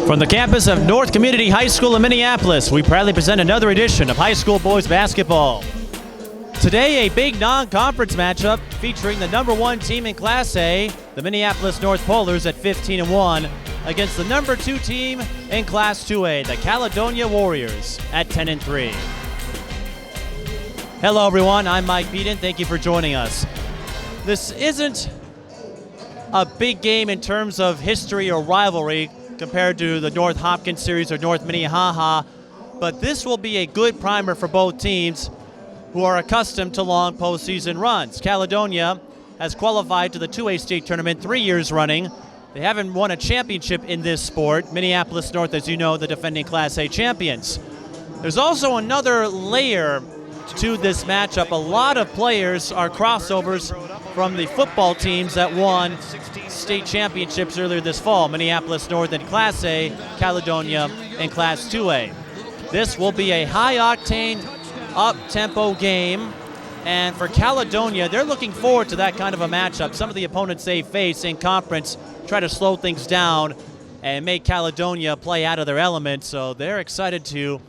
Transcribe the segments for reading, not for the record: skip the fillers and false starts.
From the campus of North Community High School in Minneapolis, we proudly present another edition of high school boys basketball. Today, a big non-conference matchup featuring the number 1 team in Class A, the Minneapolis North Polars at 15-1, against the number 2 team in Class 2A, the Caledonia Warriors at 10-3. Hello everyone, I'm Mike Beaton. Thank you for joining us. This isn't a big game in terms of history or rivalry compared to the North Hopkins series or North Minnehaha, but this will be a good primer for both teams who are accustomed to long postseason runs. Caledonia has qualified to the 2A state tournament 3 years running. They haven't won a championship in this sport. Minneapolis North, as you know, the defending Class A champions. There's also another layer to this matchup. A lot of players are crossovers from the football teams that won state championships earlier this fall. Minneapolis North in Class A, Caledonia in Class 2A. This will be a high-octane, up-tempo game, and for Caledonia, they're looking forward to that kind of a matchup. Some of the opponents they face in conference try to slow things down and make Caledonia play out of their element, so they're excited to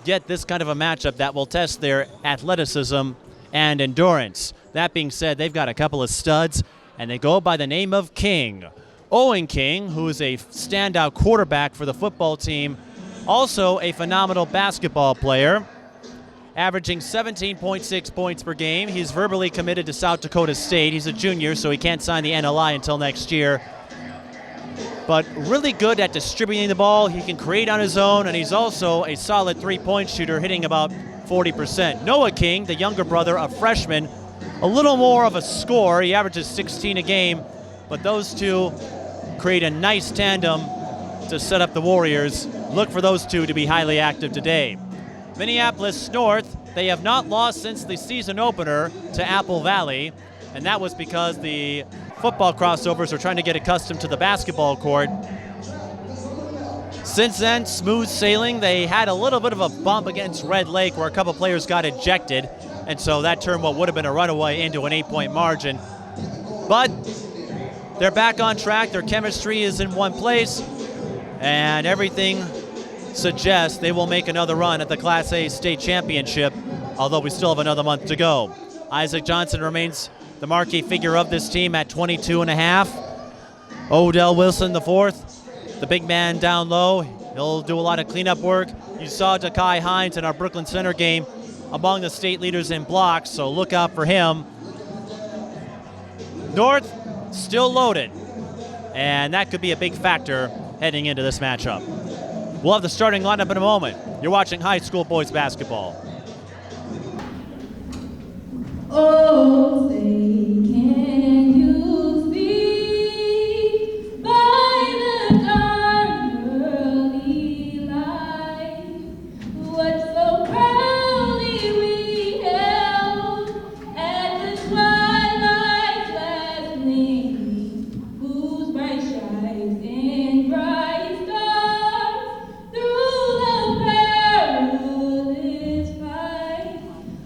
get this kind of a matchup that will test their athleticism and endurance. That being said, they've got a couple of studs, and they go by the name of King. Owen King, who is a standout quarterback for the football team, also a phenomenal basketball player, averaging 17.6 points per game. He's verbally committed to South Dakota State. He's a junior, so he can't sign the NLI until next year. But really good at distributing the ball. He can create on his own, and he's also a solid three-point shooter, hitting about 40%. Noah King, the younger brother, a freshman, a little more of a scorer. He averages 16 a game, but those two create a nice tandem to set up the Warriors. Look for those two to be highly active today. Minneapolis North, they have not lost since the season opener to Apple Valley, and that was because the football crossovers are trying to get accustomed to the basketball court. Since then, smooth sailing. They had a little bit of a bump against Red Lake where a couple players got ejected, and so that turned what would have been a runaway into an 8-point margin. But they're back on track. Their chemistry is in one place, and everything suggests they will make another run at the Class A state championship, although we still have another month to go. Isaac Johnson remains the marquee figure of this team at 22.5. Odell Wilson, the fourth, the big man down low. He'll do a lot of cleanup work. You saw Dakai Hines in our Brooklyn Center game among the state leaders in blocks, so look out for him. North still loaded, and that could be a big factor heading into this matchup. We'll have the starting lineup in a moment. You're watching high school boys basketball. Oh, say, can you see by the dawn early light what so proudly we held at the twilight's last gleaming, whose bright shines and bright stars through the perilous fight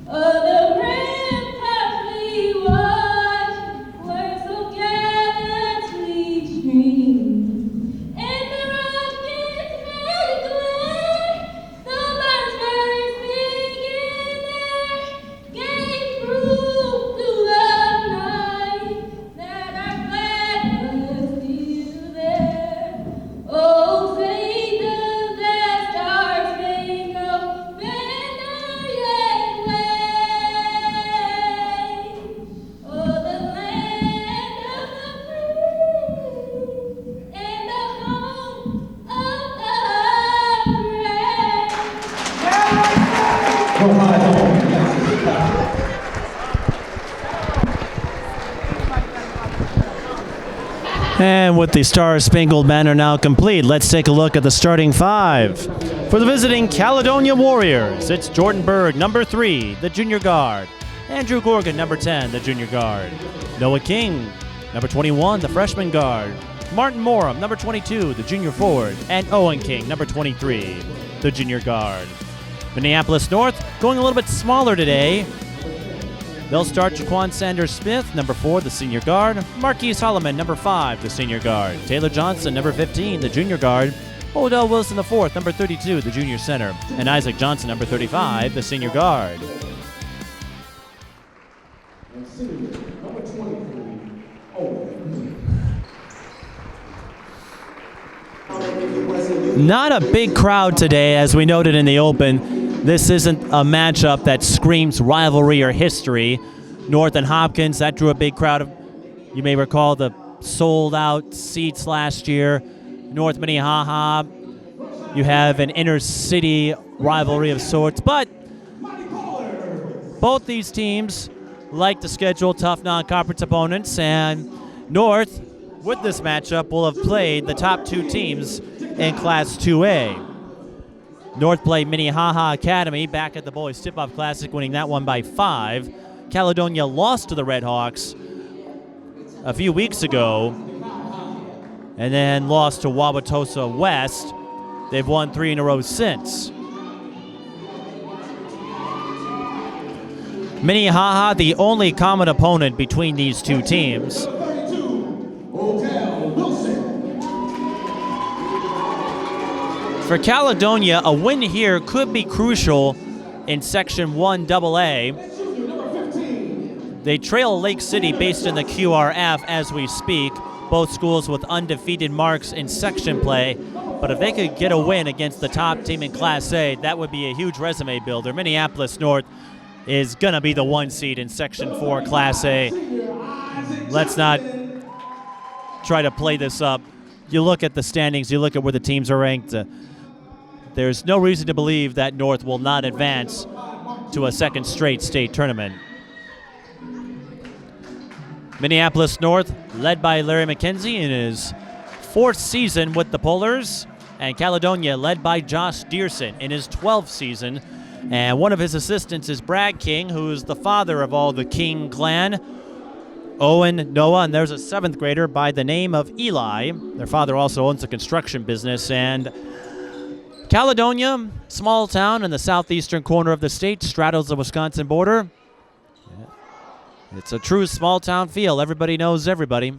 of the And with the Star-Spangled Banner now complete, let's take a look at the starting five. For the visiting Caledonia Warriors, it's Jordan Berg, number 3, the junior guard. Andrew Gorgon, number 10, the junior guard. Noah King, number 21, the freshman guard. Martin Morum, number 22, the junior forward. And Owen King, number 23, the junior guard. Minneapolis North going a little bit smaller today. They'll start Jaquan Sanders-Smith, number 4, the senior guard. Marquise Holloman, number 5, the senior guard. Taylor Johnson, number 15, the junior guard. Odell Wilson, the 4th, number 32, the junior center. And Isaac Johnson, number 35, the senior guard. Not a big crowd today, as we noted in the open. This isn't a matchup that screams rivalry or history. North and Hopkins, that drew a big crowd. You may recall the sold-out seats last year. North Minnehaha, you have an inner-city rivalry of sorts, but both these teams like to schedule tough non-conference opponents, and North, with this matchup, will have played the top 2 teams in Class 2A. North played Minnehaha Academy back at the Boys Tip-Off Classic, winning that one by 5. Caledonia lost to the Red Hawks a few weeks ago, and then lost to Wauwatosa West. They've won 3 in a row since. Minnehaha, the only common opponent between these 2 teams. For Caledonia, a win here could be crucial in Section 1 AA. They trail Lake City based in the QRF as we speak, both schools with undefeated marks in section play. But if they could get a win against the top team in Class A, that would be a huge resume builder. Minneapolis North is going to be the 1 seed in Section 4 Class A. Let's not try to play this up. You look at the standings, you look at where the teams are ranked. There's no reason to believe that North will not advance to a second straight state tournament. Minneapolis North, led by Larry McKenzie in his 4th season with the Pullers, and Caledonia, led by Josh Dearson in his 12th season. And one of his assistants is Brad King, who is the father of all the King clan. Owen, Noah, and there's a 7th grader by the name of Eli. Their father also owns a construction business. And Caledonia, small town in the southeastern corner of the state, straddles the Wisconsin border. It's a true small town feel. Everybody knows everybody.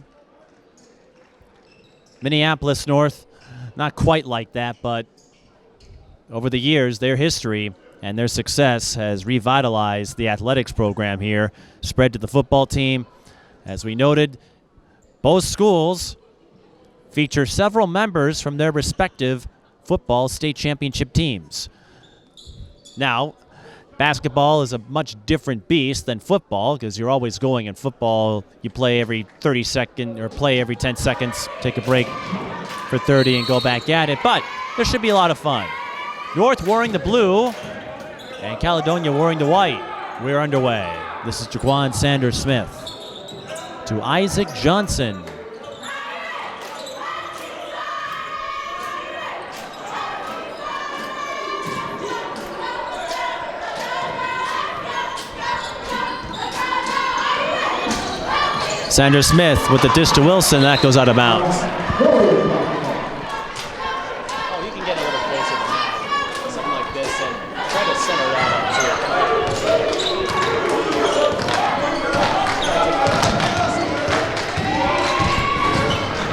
Minneapolis North, not quite like that, but over the years, their history and their success has revitalized the athletics program here, spread to the football team. As we noted, both schools feature several members from their respective football state championship teams. Now, basketball is a much different beast than football, because you're always going in football. You play every 30 seconds or play every 10 seconds, take a break for 30 and go back at it. But there should be a lot of fun. North wearing the blue and Caledonia wearing the white. We're underway. This is Jaquan Sanders-Smith to Isaac Johnson. Sanders-Smith with the dish to Wilson. That goes out of bounds. Oh, you can get a little closer than that. Something like this and try to center that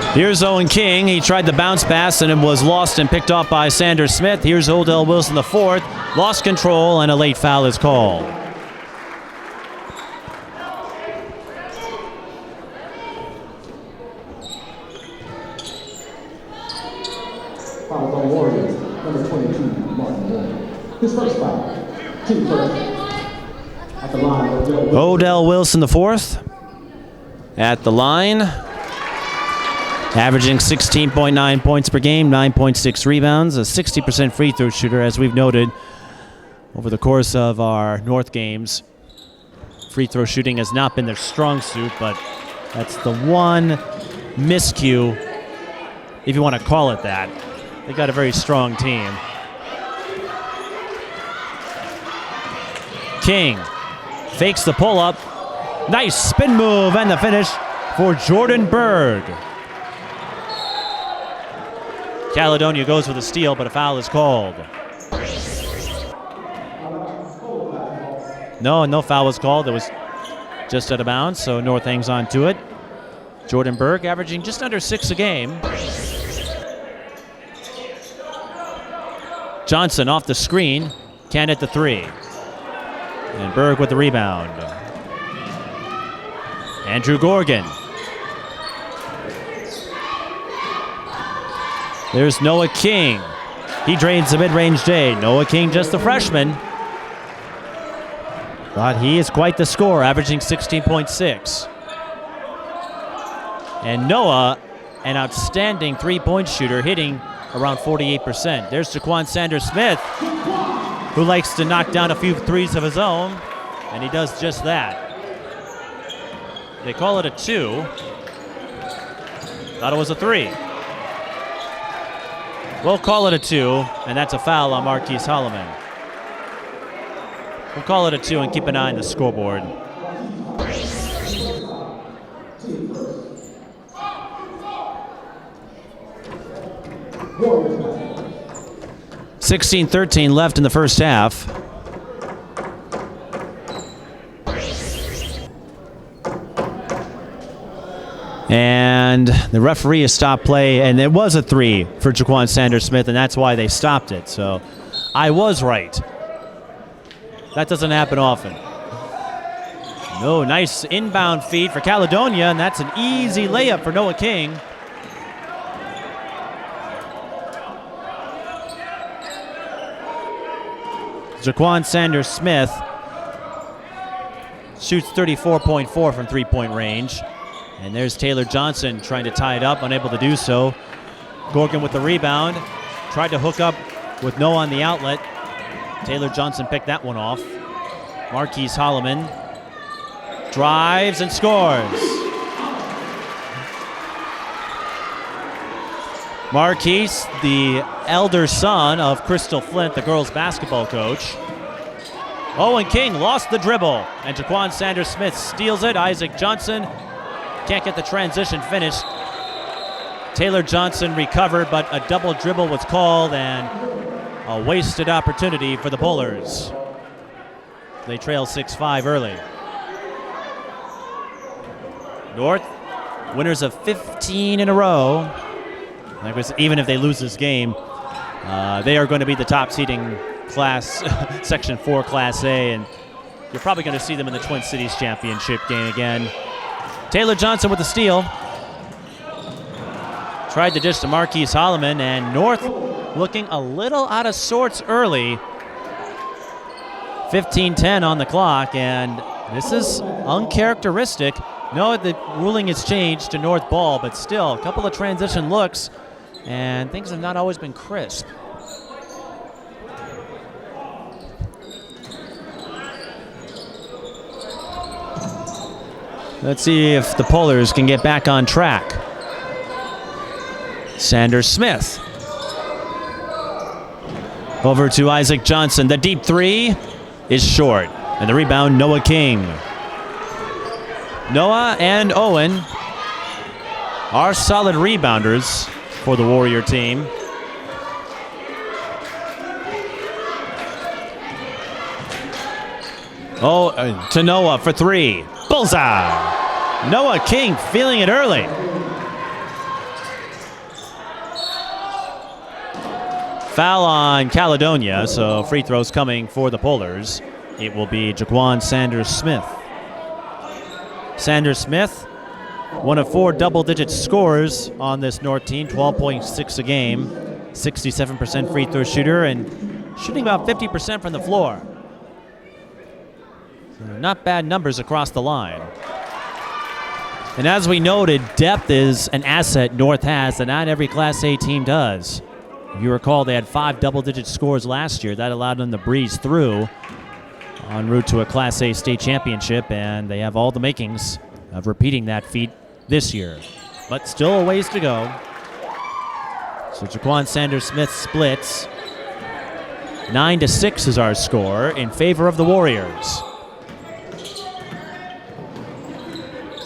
up. Here's Owen King. He tried the bounce pass and it was lost and picked off by Sanders-Smith. Here's Odell Wilson, the 4th. Lost control and a late foul is called. Foul on Warriors, number 22, Martin Warren. His first foul, team first. At the line, Odell Wilson, the 4th. At the line. Averaging 16.9 points per game, 9.6 rebounds, a 60% free throw shooter, as we've noted over the course of our North games. Free throw shooting has not been their strong suit, but that's the one miscue, if you want to call it that. They got a very strong team. King fakes the pull-up. Nice spin move and the finish for Jordan Berg. Caledonia goes with a steal, but a foul is called. No foul was called. It was Just out of bounds, so North hangs on to it. Jordan Berg averaging just under 6 a game. Johnson off the screen, can't hit the 3. And Berg with the rebound. Andrew Gorgon. There's Noah King. He drains the mid-range J. Noah King, just a freshman. But he is quite the scorer, averaging 16.6. And Noah, an outstanding three-point shooter, hitting around 48%. There's Jaquan Sanders-Smith, who likes to knock down a few threes of his own, and he does just that. They call it a 2. Thought it was a 3. We'll call it a 2, and that's a foul on Marquise Holloman. We'll call it a 2 and keep an eye on the scoreboard. Warriors. 16-13 left in the first half. And the referee has stopped play, and it was a 3 for Jaquan Sanders-Smith, and that's why they stopped it. So I was right. That doesn't happen often. No, nice inbound feed for Caledonia, and that's an easy layup for Noah King. Jaquan Sanders-Smith shoots 34.4 from three-point range. And there's Taylor Johnson trying to tie it up, unable to do so. Gorgon with the rebound. Tried to hook up with Noah on the outlet. Taylor Johnson picked that one off. Marquise Holloman drives and scores. Marquise, the elder son of Crystal Flint, the girls' basketball coach. Owen King lost the dribble, and Jaquan Sanders-Smith steals it. Isaac Johnson can't get the transition finished. Taylor Johnson recovered, but a double dribble was called, and a wasted opportunity for the Pullers. They trail 6-5 early. North, winners of 15 in a row. Even if they lose this game, they are going to be the top seeding class, Section 4 Class A, and you're probably going to see them in the Twin Cities Championship game again. Taylor Johnson with the steal. Tried to dish to Marquise Holloman, and North looking a little out of sorts early. 15-10 on the clock, and this is uncharacteristic. No, the ruling has changed to North ball, but still, a couple of transition looks, and things have not always been crisp. Let's see if the Pullers can get back on track. Sanders-Smith. Over to Isaac Johnson. The deep 3 is short. And the rebound, Noah King. Noah and Owen are solid rebounders for the Warrior team. Oh, to Noah for 3. Bullseye! Noah King feeling it early. Foul on Caledonia, so free throws coming for the Pullers. It will be Jaquan Sanders-Smith. Sanders-Smith, one of 4 double-digit scorers on this North team, 12.6 a game, 67% free throw shooter, and shooting about 50% from the floor. So not bad numbers across the line. And as we noted, depth is an asset North has that not every Class A team does. If you recall, they had 5 double-digit scores last year. That allowed them to breeze through en route to a Class A state championship, and they have all the makings of repeating that feat this year. But still a ways to go. So Jaquan Sanders-Smith splits. 9-6 is our score in favor of the Warriors.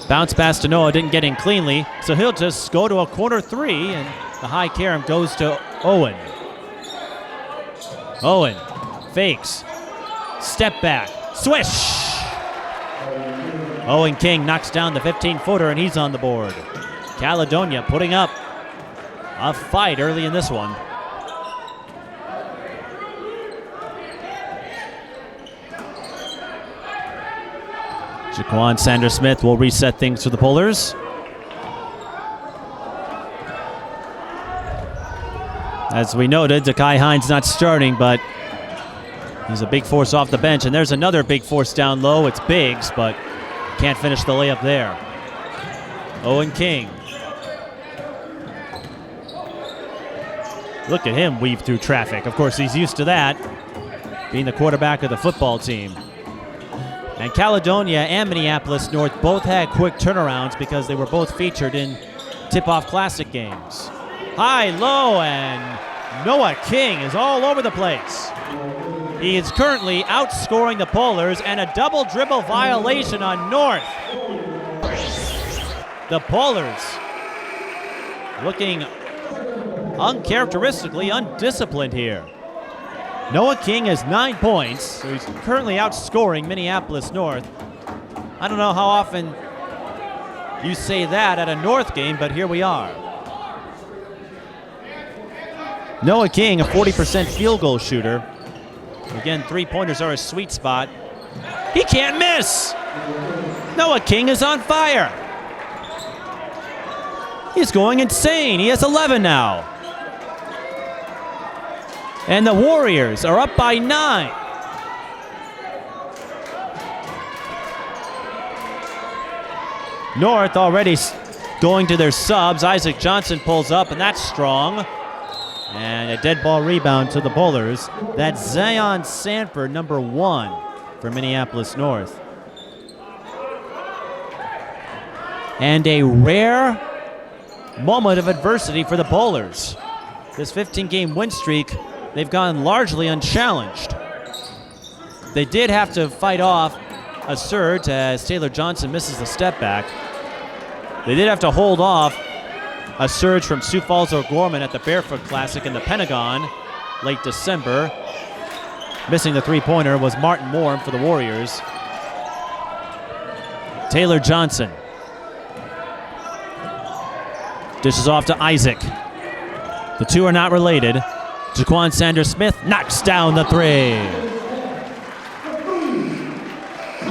Bounce pass to Noah, didn't get in cleanly, so he'll just go to a corner 3, and the high carom goes to Owen. Owen fakes, step back, swish! Owen King knocks down the 15-footer, and he's on the board. Caledonia putting up a fight early in this one. Jaquan Sanders-Smith will reset things for the Polars. As we noted, Dakai Hines not starting, but he's a big force off the bench. And there's another big force down low. It's Biggs, but can't finish the layup there. Owen King. Look at him weave through traffic. Of course, he's used to that, being the quarterback of the football team. And Caledonia and Minneapolis North both had quick turnarounds because they were both featured in tip-off classic games. High, low, and Noah King is all over the place. He is currently outscoring the Polars, and a double dribble violation on North. The Polars looking uncharacteristically undisciplined here. Noah King has 9 points, so he's currently outscoring Minneapolis North. I don't know how often you say that at a North game, but here we are. Noah King, a 40% field goal shooter. Again, 3-pointers are a sweet spot. He can't miss! Noah King is on fire. He's going insane. He has 11 now. And the Warriors are up by 9. North already going to their subs. Isaac Johnson pulls up, and that's strong. And a dead ball rebound to the Polars. That's Zion Sanford, number 1 for Minneapolis North. And a rare moment of adversity for the Polars. This 15-game win streak, they've gone largely unchallenged. They did have to fight off a surge as Taylor Johnson misses the step back. They did have to hold off a surge from Sioux Falls O'Gorman at the Barefoot Classic in the Pentagon late December. Missing the 3-pointer was Martin Moore for the Warriors. Taylor Johnson dishes off to Isaac. The two are not related. Jaquan Sanders-Smith knocks down the 3.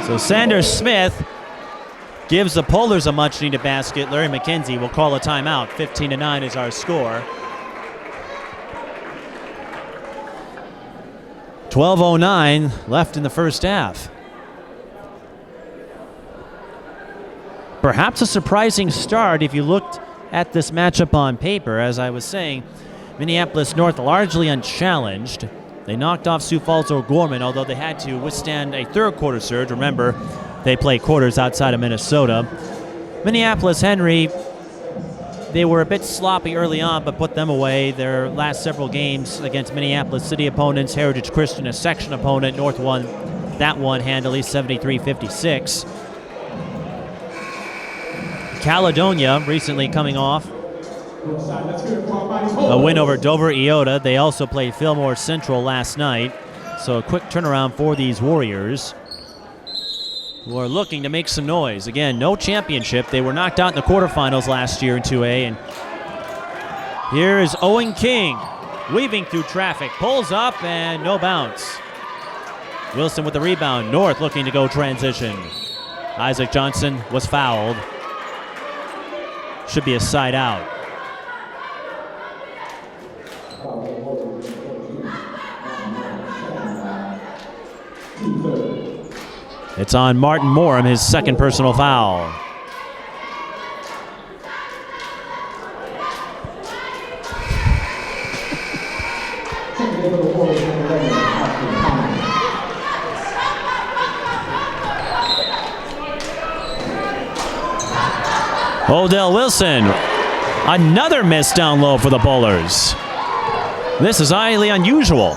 So Sanders-Smith gives the Polars a much-needed basket. Larry McKenzie will call a timeout. 15-9 is our score. 12:09 left in the first half. Perhaps a surprising start if you looked at this matchup on paper. As I was saying, Minneapolis North largely unchallenged. They knocked off Sioux Falls O'Gorman, although they had to withstand a third-quarter surge. Remember, they play quarters outside of Minnesota. Minneapolis Henry, they were a bit sloppy early on, but put them away. Their last several games against Minneapolis City opponents, Heritage Christian, a section opponent, North won that one handily, 73-56. Caledonia recently coming off a win over Dover Iota. They also played Fillmore Central last night. So a quick turnaround for these Warriors, who are looking to make some noise. Again, no championship. They were knocked out in the quarterfinals last year in 2A. And here is Owen King weaving through traffic. Pulls up and no bounce. Wilson with the rebound. North looking to go transition. Isaac Johnson was fouled. Should be a side out. It's on Martin Morum, his second personal foul. Odell Wilson, another miss down low for the Polars. This is highly unusual.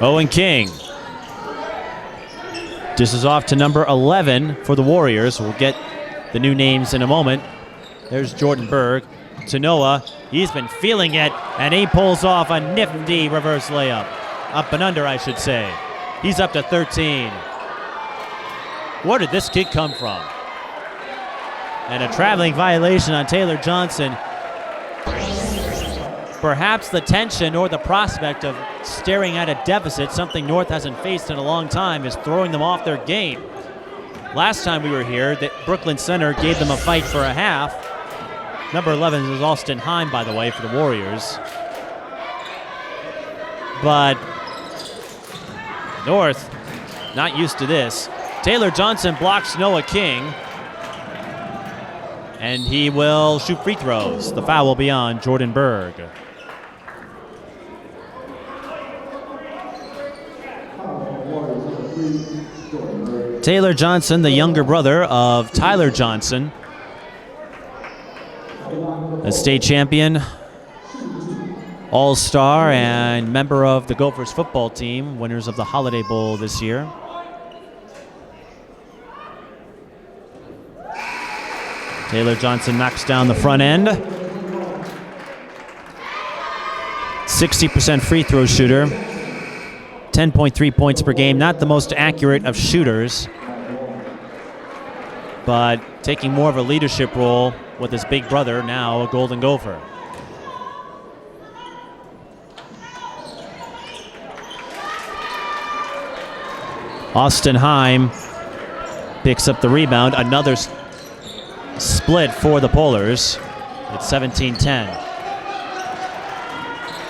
Owen King. This is off to number 11 for the Warriors. We'll get the new names in a moment. There's Jordan Berg. To Noah, he's been feeling it, and he pulls off a nifty reverse layup. Up and under, I should say. He's up to 13. Where did this kid come from? And a traveling violation on Taylor Johnson. Perhaps the tension or the prospect of staring at a deficit, something North hasn't faced in a long time, is throwing them off their game. Last time we were here, that Brooklyn Center gave them a fight for a half. Number 11 is Austin Heim, by the way, for the Warriors. But North, not used to this. Taylor Johnson blocks Noah King, and he will shoot free throws. The foul will be on Jordan Berg. Taylor Johnson, the younger brother of Tyler Johnson, a state champion, all-star, and member of the Gophers football team, winners of the Holiday Bowl this year. Taylor Johnson knocks down the front end. 60% free throw shooter. 10.3 points per game. Not the most accurate of shooters, but taking more of a leadership role with his big brother, now a Golden Gopher. Austin Heim picks up the rebound. Another split for the Polars. It's 17-10.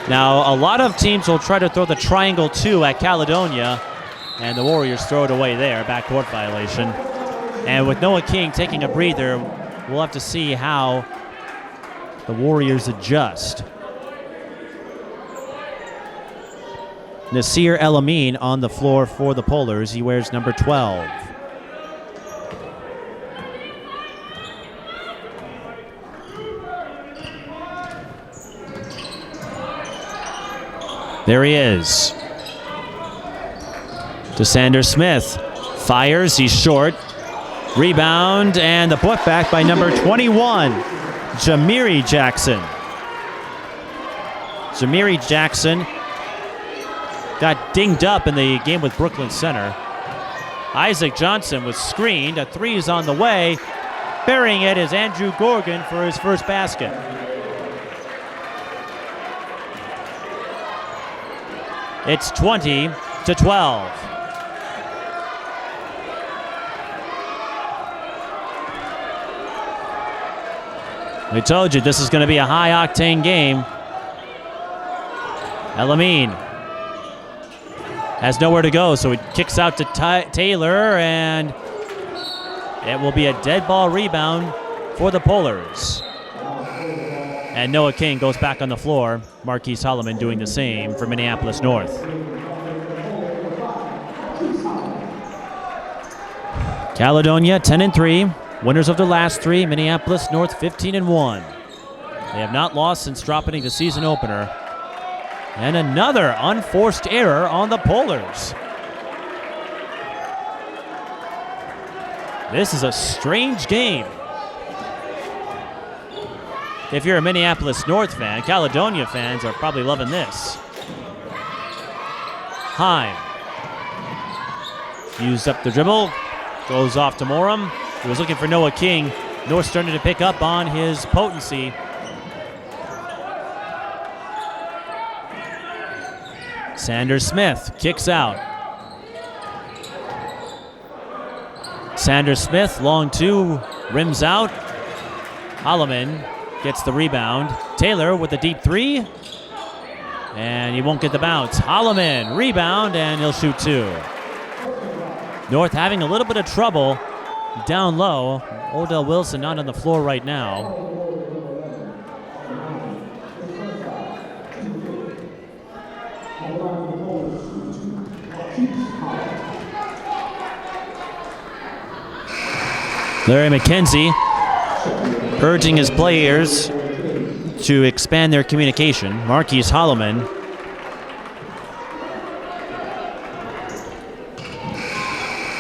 Now, a lot of teams will try to throw the triangle 2 at Caledonia, and the Warriors throw it away there, backcourt violation. And with Noah King taking a breather, we'll have to see how the Warriors adjust. Nasir El Amin on the floor for the Polars. He wears number 12. There he is. To Sanders Smith. Fires, he's short. Rebound, and the putback by number 21, Jamiri Jackson. Jamiri Jackson got dinged up in the game with Brooklyn Center. Isaac Johnson was screened. A three is on the way. Burying it is Andrew Gorgon for his first basket. It's 20-12. We told you this is going to be a high-octane game. El Amin has nowhere to go, so he kicks out to Taylor, and it will be a dead ball rebound for the Polars. And Noah King goes back on the floor. Marquise Holloman doing the same for Minneapolis North. Caledonia 10-3. Winners of the last three. Minneapolis North 15-1. They have not lost since dropping the season opener. And another unforced error on the Polars. This is a strange game. If you're a Minneapolis North fan, Caledonia fans are probably loving this. Heim used up the dribble, goes off to Morum. He was looking for Noah King. North starting to pick up on his potency. Sanders Smith kicks out. Sanders Smith, long two, rims out. Holloman gets the rebound. Taylor with a deep three. And he won't get the bounce. Holloman, rebound, and he'll shoot two. North having a little bit of trouble down low. Odell Wilson not on the floor right now. Larry McKenzie urging his players to expand their communication. Marquise Holloman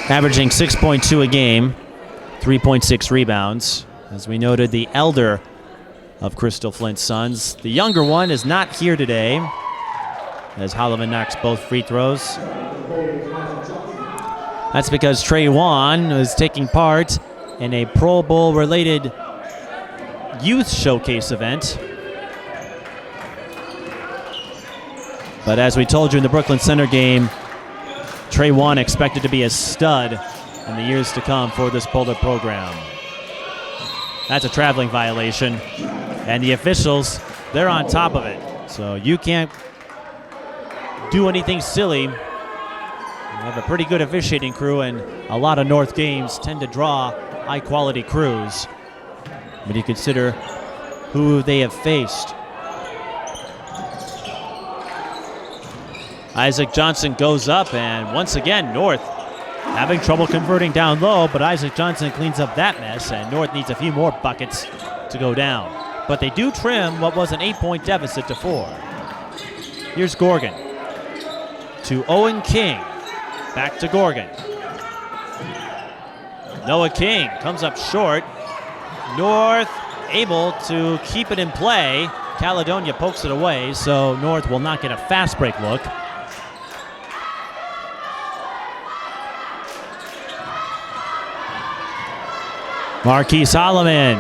averaging 6.2 a game, 3.6 rebounds. As we noted, the elder of Crystal Flint's sons. The younger one is not here today, as Holloman knocks both free throws. That's because Trey Wan was taking part in a Pro Bowl related youth showcase event. But as we told you in the Brooklyn Center game, Trey Wan expected to be a stud in the years to come for this Boulder program. That's a traveling violation, and the officials, they're on top of it. So you can't do anything silly. We have a pretty good officiating crew, and a lot of North games tend to draw high-quality crews when you consider who they have faced. Isaac Johnson goes up, and once again, North having trouble converting down low, but Isaac Johnson cleans up that mess, and North needs a few more buckets to go down. But they do trim what was an 8-point deficit to 4. Here's Gorgon to Owen King. Back to Gorgon. Noah King comes up short. North able to keep it in play. Caledonia pokes it away, so North will not get a fast break look. Marquis Solomon,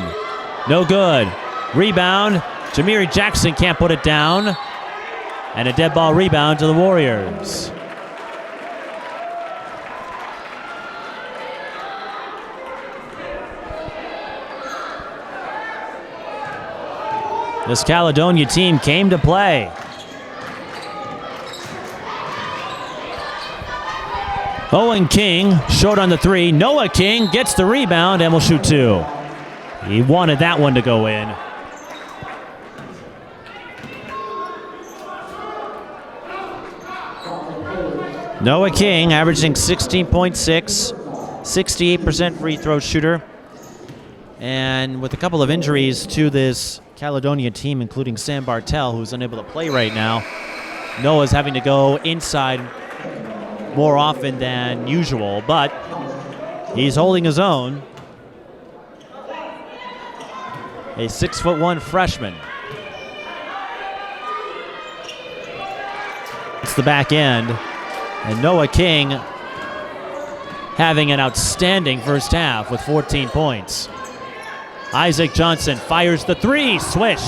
no good. Rebound, Jamiri Jackson can't put it down. And a dead ball rebound to the Warriors. This Caledonia team came to play. Owen King, short on the 3. Noah King gets the rebound and will shoot 2. He wanted that one to go in. Noah King averaging 16.6, 68% free throw shooter. And with a couple of injuries to this Caledonia team, including Sam Bartel, who's unable to play right now, Noah's having to go inside more often than usual, but he's holding his own. A 6'1" freshman. It's the back end. And Noah King having an outstanding first half with 14 points. Isaac Johnson fires the 3, swish.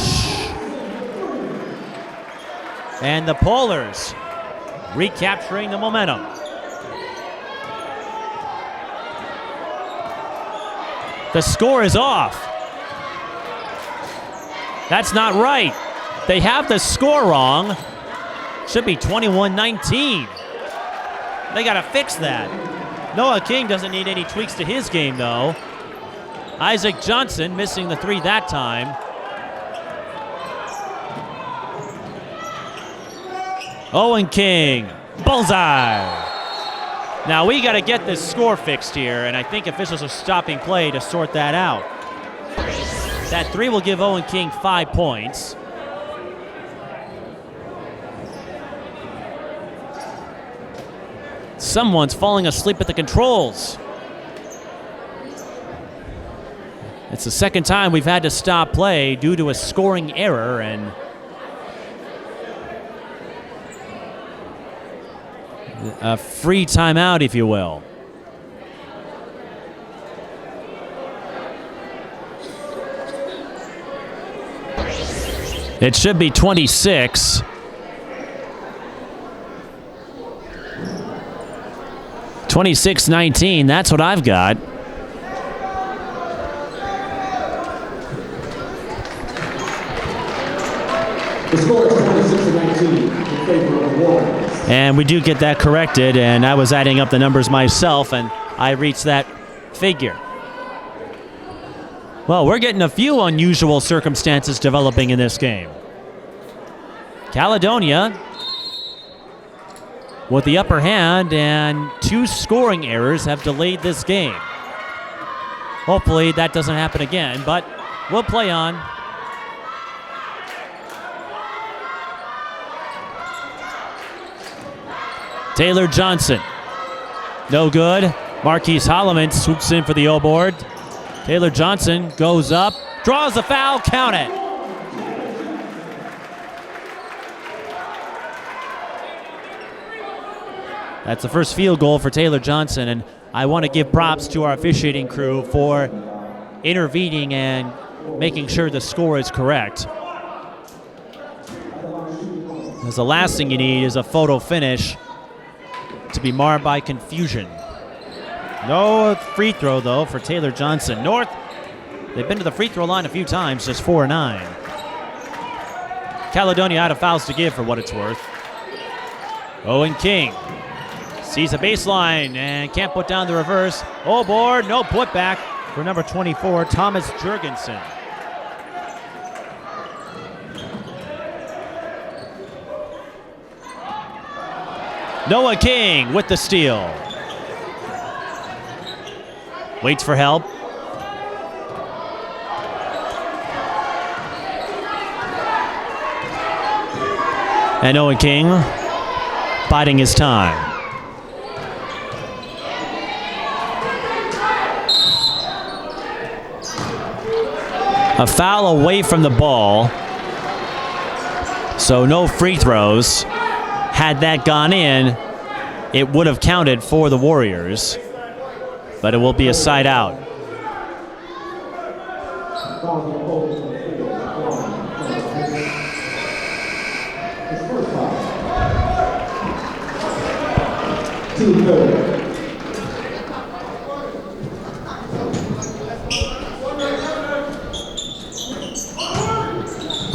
And the Polars recapturing the momentum. The score is off. That's not right. They have the score wrong. Should be 21-19. They got to fix that. Noah King doesn't need any tweaks to his game, though. Isaac Johnson missing the 3 that time. Owen King, bullseye. Now we got to get this score fixed here, and I think officials are stopping play to sort that out. That 3 will give Owen King 5 points. Someone's falling asleep at the controls. It's the second time we've had to stop play due to a scoring error, and a free timeout, if you will. It should be 26. (26-19), that's what I've got. The score is 26-19 in favor of Warriors. And we do get that corrected, and I was adding up the numbers myself, and I reached that figure. Well, we're getting a few unusual circumstances developing in this game. Caledonia with the upper hand, and 2 scoring errors have delayed this game. Hopefully that doesn't happen again, but we'll play on. Taylor Johnson, no good. Marquis Holloman swoops in for the O-board. Taylor Johnson goes up, draws a foul, count it. That's the first field goal for Taylor Johnson, and I want to give props to our officiating crew for intervening and making sure the score is correct. Because the last thing you need is a photo finish to be marred by confusion. No free throw, though, for Taylor Johnson. North, they've been to the free throw line a few times, just 4-9. Caledonia out of fouls to give for what it's worth. Owen King sees a baseline and can't put down the reverse. Oh, board, no putback for number 24, Thomas Jurgensen. Noah King with the steal. Waits for help. And Owen King biding his time. A foul away from the ball, so no free throws. Had that gone in, it would have counted for the Warriors, but it will be a side out.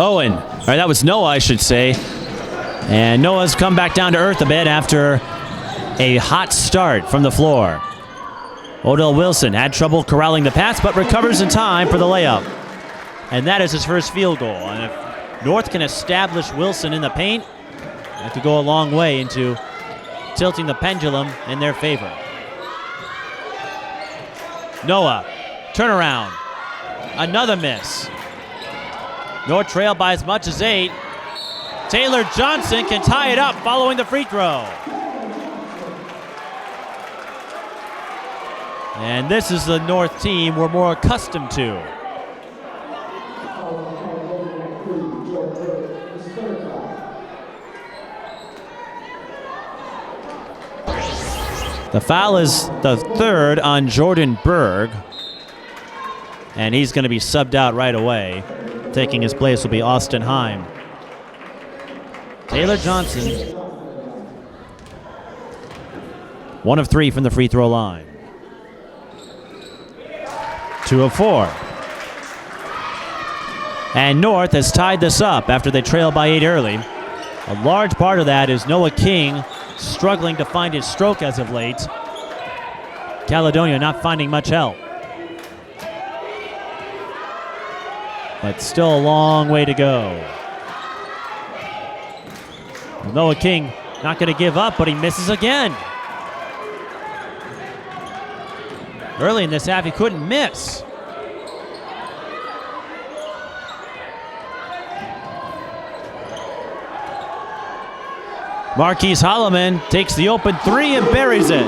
Owen, or that was Noah, I should say. And Noah's come back down to earth a bit after a hot start from the floor. Odell Wilson had trouble corralling the pass, but recovers in time for the layup. And that is his first field goal. And if North can establish Wilson in the paint, that could go a long way into tilting the pendulum in their favor. Noah, turnaround. Another miss. North trail by as much as 8. Taylor Johnson can tie it up following the free throw. And this is the North team we're more accustomed to. The foul is the third on Jordan Berg. And he's going to be subbed out right away. Taking his place will be Austin Heim. Taylor Johnson, 1 of 3 from the free throw line. 2 of 4. And North has tied this up after they trail by 8 early. A large part of that is Noah King struggling to find his stroke as of late. Caledonia not finding much help. But still a long way to go. Noah King not going to give up, but he misses again. Early in this half, he couldn't miss. Marquise Holloman takes the open 3 and buries it.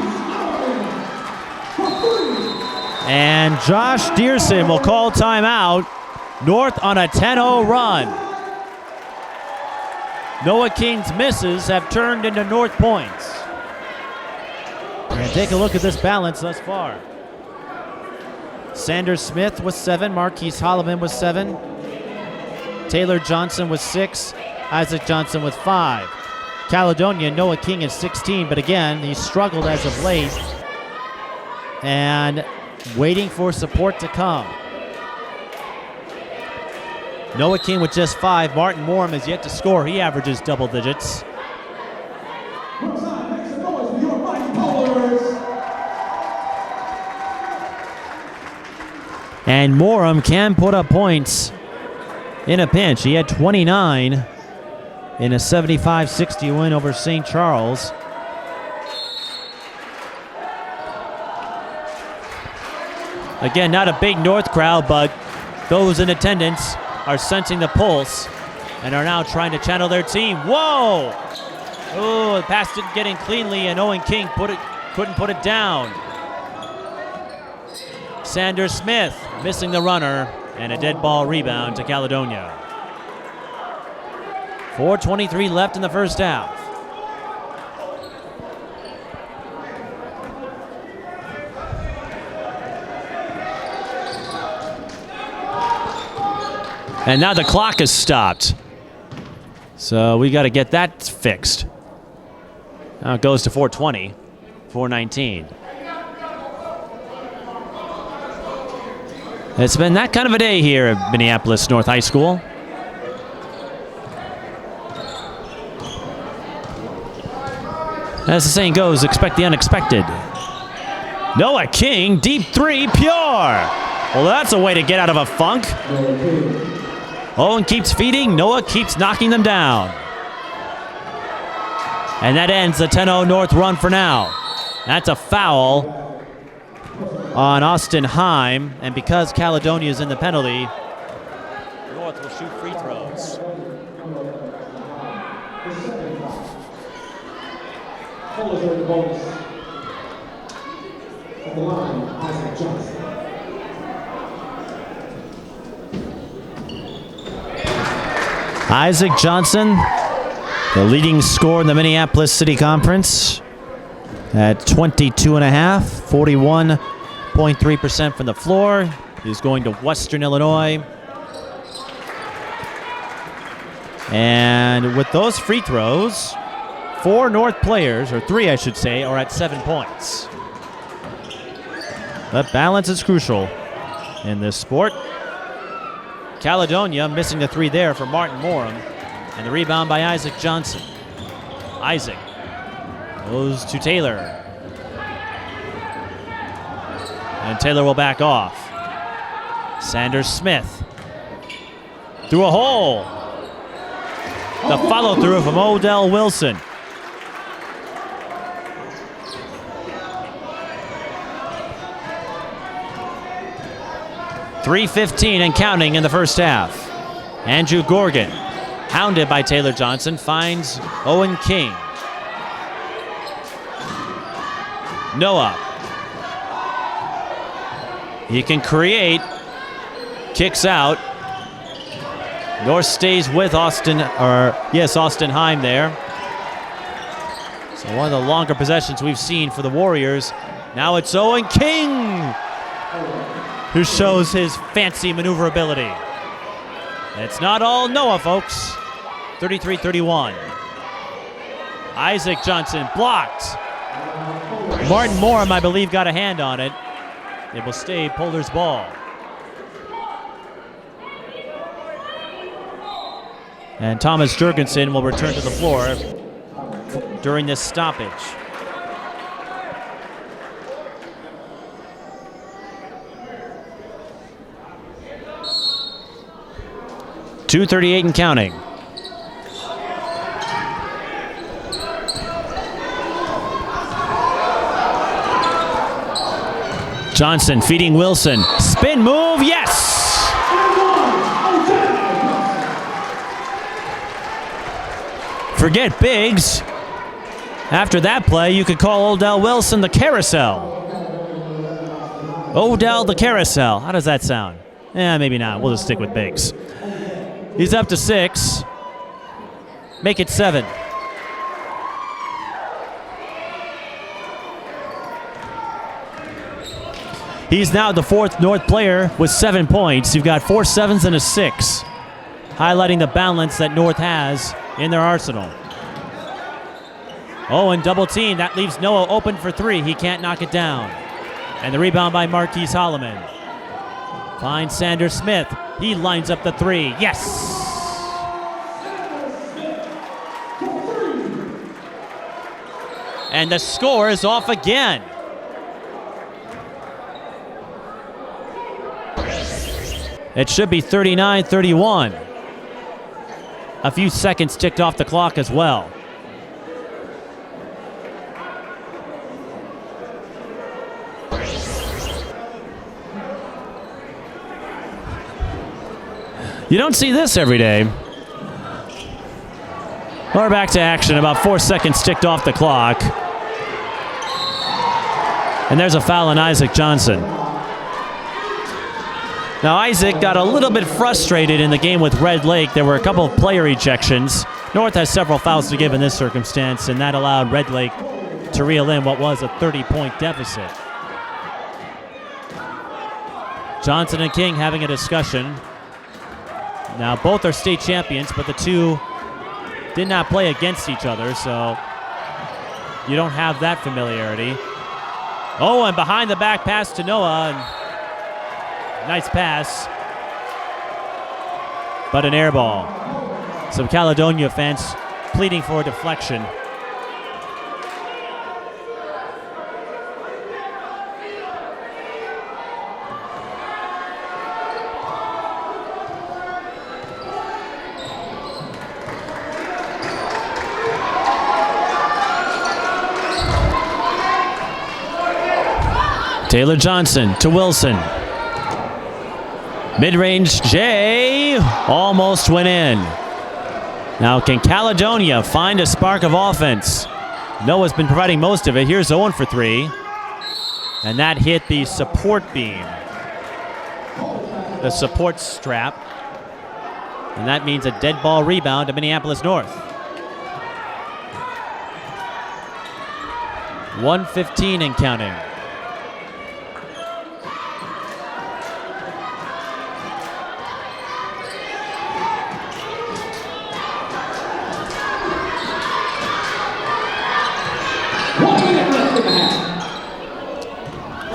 And Josh Dearson will call timeout. North on a 10-0 run. Noah King's misses have turned into North points. And take a look at this balance thus far. Sanders Smith was 7, Marquise Holloman was 7, Taylor Johnson was 6, Isaac Johnson with 5. Caledonia, Noah King is 16, but again, he struggled as of late and waiting for support to come. Noah King with just 5. Martin Morum has yet to score. He averages double digits. And Morum can put up points in a pinch. He had 29 in a 75-60 win over St. Charles. Again, not a big North crowd, but those in attendance are sensing the pulse and are now trying to channel their team. Whoa! Oh, the pass didn't get in cleanly, and Owen King couldn't put it down. Sanders Smith missing the runner, and a dead ball rebound to Caledonia. 4:23 left in the first half. And now the clock is stopped. So we got to get that fixed. Now it goes to 4:20, 4:19. It's been that kind of a day here at Minneapolis North High School. As the saying goes, expect the unexpected. Noah King, deep three, pure. Well, that's a way to get out of a funk. Owen keeps feeding, Noah keeps knocking them down. And that ends the 10-0 North run for now. That's a foul on Austin Heim, and because Caledonia is in the penalty, North will shoot free throws. At the line, Isaac Johnson. Isaac Johnson, the leading scorer in the Minneapolis City Conference at 22.5, 41.3% from the floor. He's going to Western Illinois. And with those free throws, 4 North players, or 3 I should say, are at 7 points. But balance is crucial in this sport. Caledonia missing the 3 there for Martin Morum. And the rebound by Isaac Johnson. Isaac goes to Taylor. And Taylor will back off. Sanders Smith through a hole. The follow through from Odell Wilson. .315 and counting in the first half. Andrew Gorgon, hounded by Taylor Johnson, finds Owen King. Noah. He can create. Kicks out. North stays with Austin Heim there. So one of the longer possessions we've seen for the Warriors. Now it's Owen King, who shows his fancy maneuverability. It's not all Noah, folks. 33-31. Isaac Johnson blocked. Martin Morum, I believe, got a hand on it. It will stay Polar's ball. And Thomas Jurgensen will return to the floor during this stoppage. .238 and counting. Johnson feeding Wilson. Spin move, yes! Forget bigs. After that play, you could call Odell Wilson the carousel. Odell the carousel. How does that sound? Maybe not. We'll just stick with bigs. He's up to 6. Make it 7. He's now the 4th North player with 7 points. You've got 4 7s and a 6, highlighting the balance that North has in their arsenal. Oh, and double team. That leaves Noah open for 3. He can't knock it down. And the rebound by Marquise Holloman. Finds Sanders Smith. He lines up the 3. Yes! And the score is off again. It should be 39-31. A few seconds ticked off the clock as well. You don't see this every day. We're back to action. About 4 seconds ticked off the clock. And there's a foul on Isaac Johnson. Now Isaac got a little bit frustrated in the game with Red Lake. There were a couple of player ejections. North has several fouls to give in this circumstance, and that allowed Red Lake to reel in what was a 30-point deficit. Johnson and King having a discussion. Now both are state champions, but the two did not play against each other, so you don't have that familiarity. Oh, and behind the back pass to Noah. And nice pass, but an air ball. Some Caledonia fans pleading for a deflection. Taylor Johnson to Wilson. Mid-range J almost went in. Now can Caledonia find a spark of offense? Noah's been providing most of it. Here's Owen for three. And that hit the support beam. The support strap. And that means a dead ball rebound to Minneapolis North. 1:15 and counting.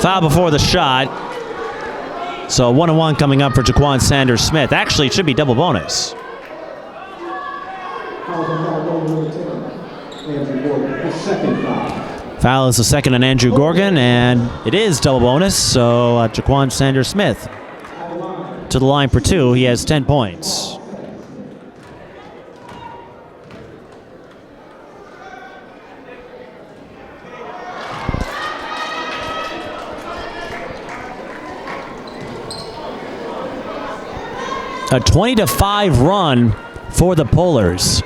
Foul before the shot. So 1-1 coming up for Jaquan Sanders Smith. Actually, it should be double bonus. Foul is the second on Andrew Gorgon, and it is double bonus. So Jaquan Sanders Smith to the line for two. He has 10 points. A 20-5 run for the Polars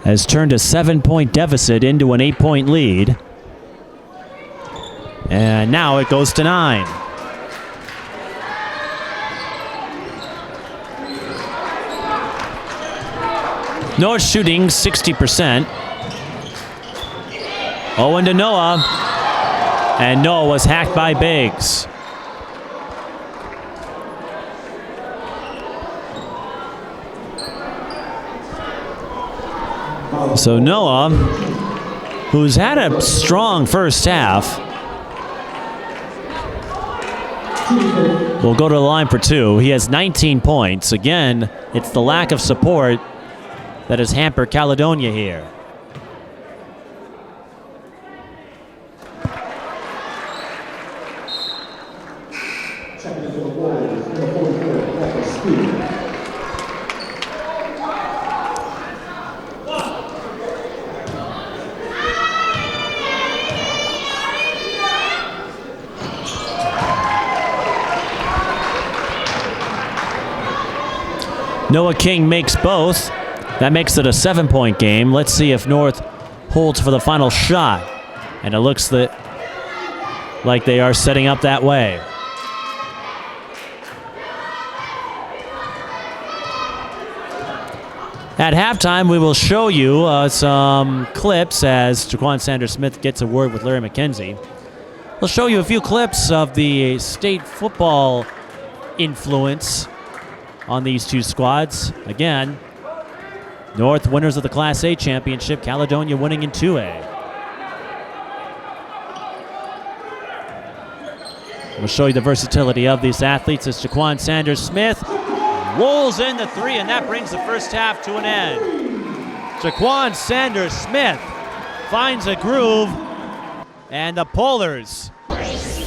has turned a 7-point deficit into an 8-point lead. And now it goes to 9. North shooting 60%. Owen to Noah. And Noah was hacked by Biggs. So Noah, who's had a strong first half, will go to the line for two. He has 19 points. Again, it's the lack of support that has hampered Caledonia here. Noah King makes both. That makes it a 7-point game. Let's see if North holds for the final shot. And it looks like they are setting up that way. At halftime, we will show you some clips as Jaquan Sanders Smith gets a word with Larry McKenzie. We'll show you a few clips of the state football influence on these two squads. Again, North winners of the Class A championship, Caledonia winning in 2A. We'll show you the versatility of these athletes as Jaquan Sanders Smith rolls in the three, and that brings the first half to an end. Jaquan Sanders Smith finds a groove, and the Polars,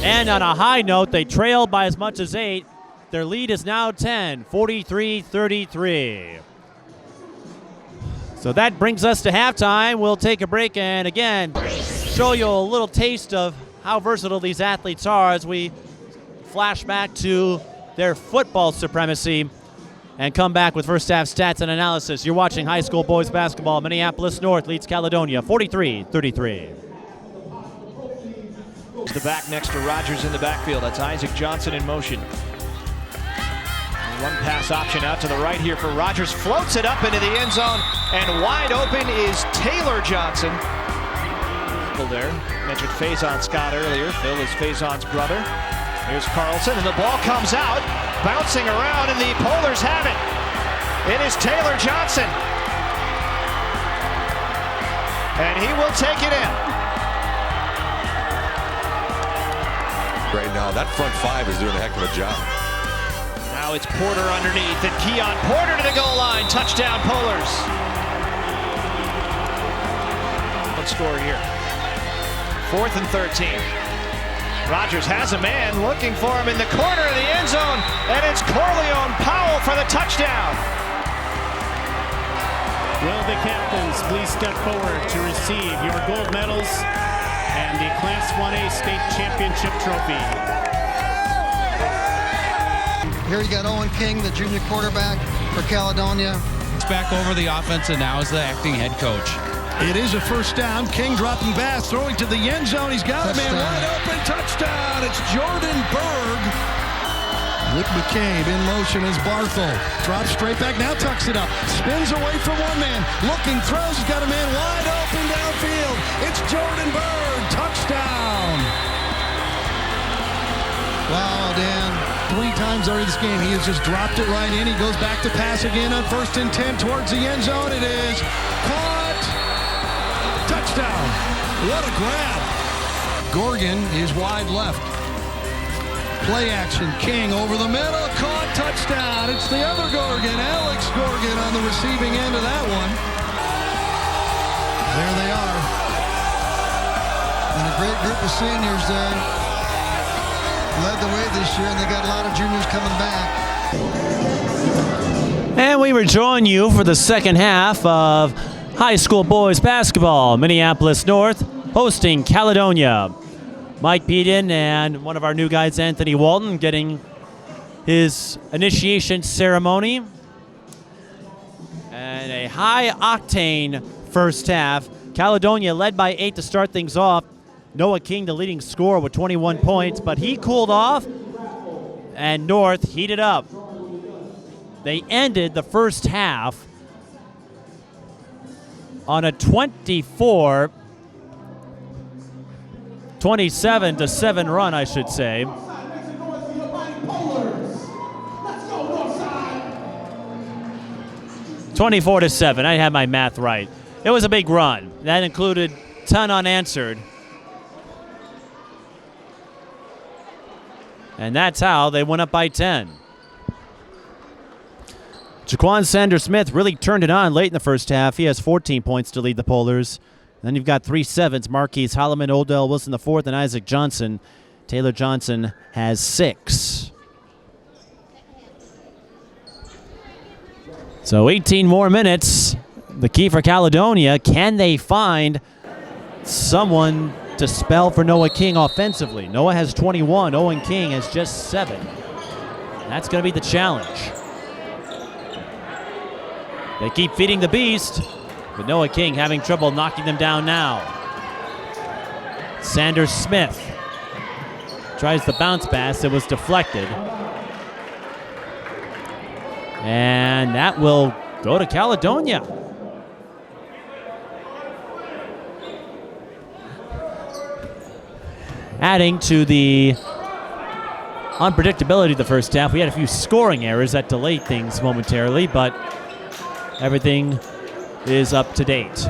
and on a high note, they trail by as much as 8. Their lead is now 10, 43-33. So that brings us to halftime. We'll take a break and again show you a little taste of how versatile these athletes are as we flash back to their football supremacy and come back with first half stats and analysis. You're watching high school boys basketball. Minneapolis North leads Caledonia 43-33. The back next to Rogers in the backfield. That's Isaac Johnson in motion. One pass option out to the right here for Rogers. Floats it up into the end zone, and wide open is Taylor Johnson. There, mentioned Faison Scott earlier. Phil is Faison's brother. Here's Carlson, and the ball comes out. bouncing around, and the Polars have it. It is Taylor Johnson. And he will take it in. Right now, that front five is doing a heck of a job. Now it's Porter underneath, and Keon Porter to the goal line. Touchdown, Polars. Let's score here. 4th and 13. Rogers has a man looking for him in the corner of the end zone, and it's Corleone Powell for the touchdown. Will the captains please step forward to receive your gold medals and the Class 1A State Championship trophy. Here you got Owen King, the junior quarterback for Caledonia. It's back over the offense, and now is the acting head coach. It is a first down. King dropping back, throwing to the end zone. He's got a man wide open. Touchdown. It's Jordan Berg. Rick McCabe in motion as Barthel drops straight back. Now tucks it up. Spins away from one man. Looking, throws. He's got a man wide open downfield. It's Jordan Berg. Touchdown. Wow, Dan. 3 times already this game. He has just dropped it right in. He goes back to pass again on 1st and 10 towards the end zone. It is caught. Touchdown. What a grab. Gorgon is wide left. Play action. King over the middle. Caught. Touchdown. It's the other Gorgon. Alex Gorgon on the receiving end of that one. There they are. And a great group of seniors there led the way this year, and they got a lot of juniors coming back. And we rejoin you for the second half of high school boys basketball. Minneapolis North hosting Caledonia. Mike Peden and one of our new guys, Anthony Walton, getting his initiation ceremony. And a high-octane first half. Caledonia led by 8 to start things off. Noah King, the leading scorer, with 21 points, but he cooled off, and North heated up. They ended the first half on a 27-7 run, I should say. 24-7. I had my math right. It was a big run. That included 10 unanswered. And that's how they went up by 10. Jaquan Sanders-Smith really turned it on late in the first half. He has 14 points to lead the Polars. Then you've got 3 sevens, Marquise Holloman, Odell Wilson the fourth, and Isaac Johnson. Taylor Johnson has 6. So 18 more minutes. The key for Caledonia, can they find someone to spell for Noah King offensively? Noah has 21. Owen King has just 7. That's going to be the challenge. They keep feeding the beast, but Noah King having trouble knocking them down now. Sanders-Smith tries the bounce pass. It was deflected. And that will go to Caledonia. Adding to the unpredictability of the first half, we had a few scoring errors that delayed things momentarily, but everything is up to date,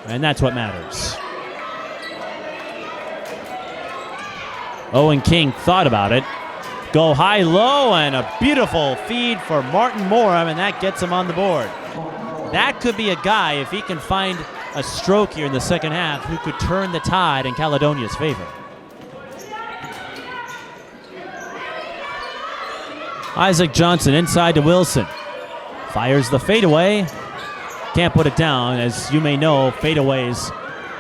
and that's what matters. Owen King thought about it. Go high-low, and a beautiful feed for Martin Morum, and that gets him on the board. That could be a guy, if he can find a stroke here in the second half, who could turn the tide in Caledonia's favor. Isaac Johnson inside to Wilson. Fires the fadeaway. Can't put it down. As you may know, fadeaways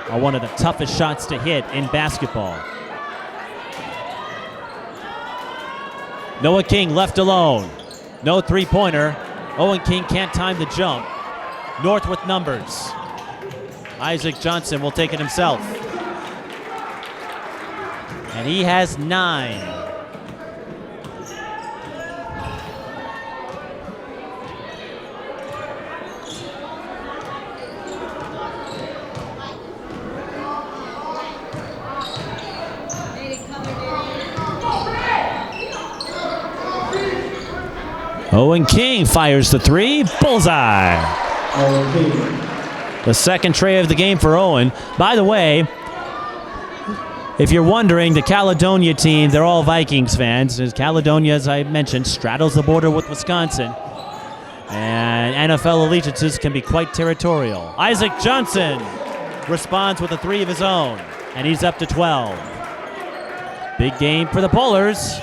are one of the toughest shots to hit in basketball. Noah King left alone. No three-pointer. Owen King can't time the jump. North with numbers. Isaac Johnson will take it himself. And he has 9. Owen King fires the three. Bullseye. The second tray of the game for Owen. By the way, if you're wondering, the Caledonia team, they're all Vikings fans. Caledonia, as I mentioned, straddles the border with Wisconsin. And NFL allegiances can be quite territorial. Isaac Johnson responds with a three of his own, and he's up to 12. Big game for the Polars.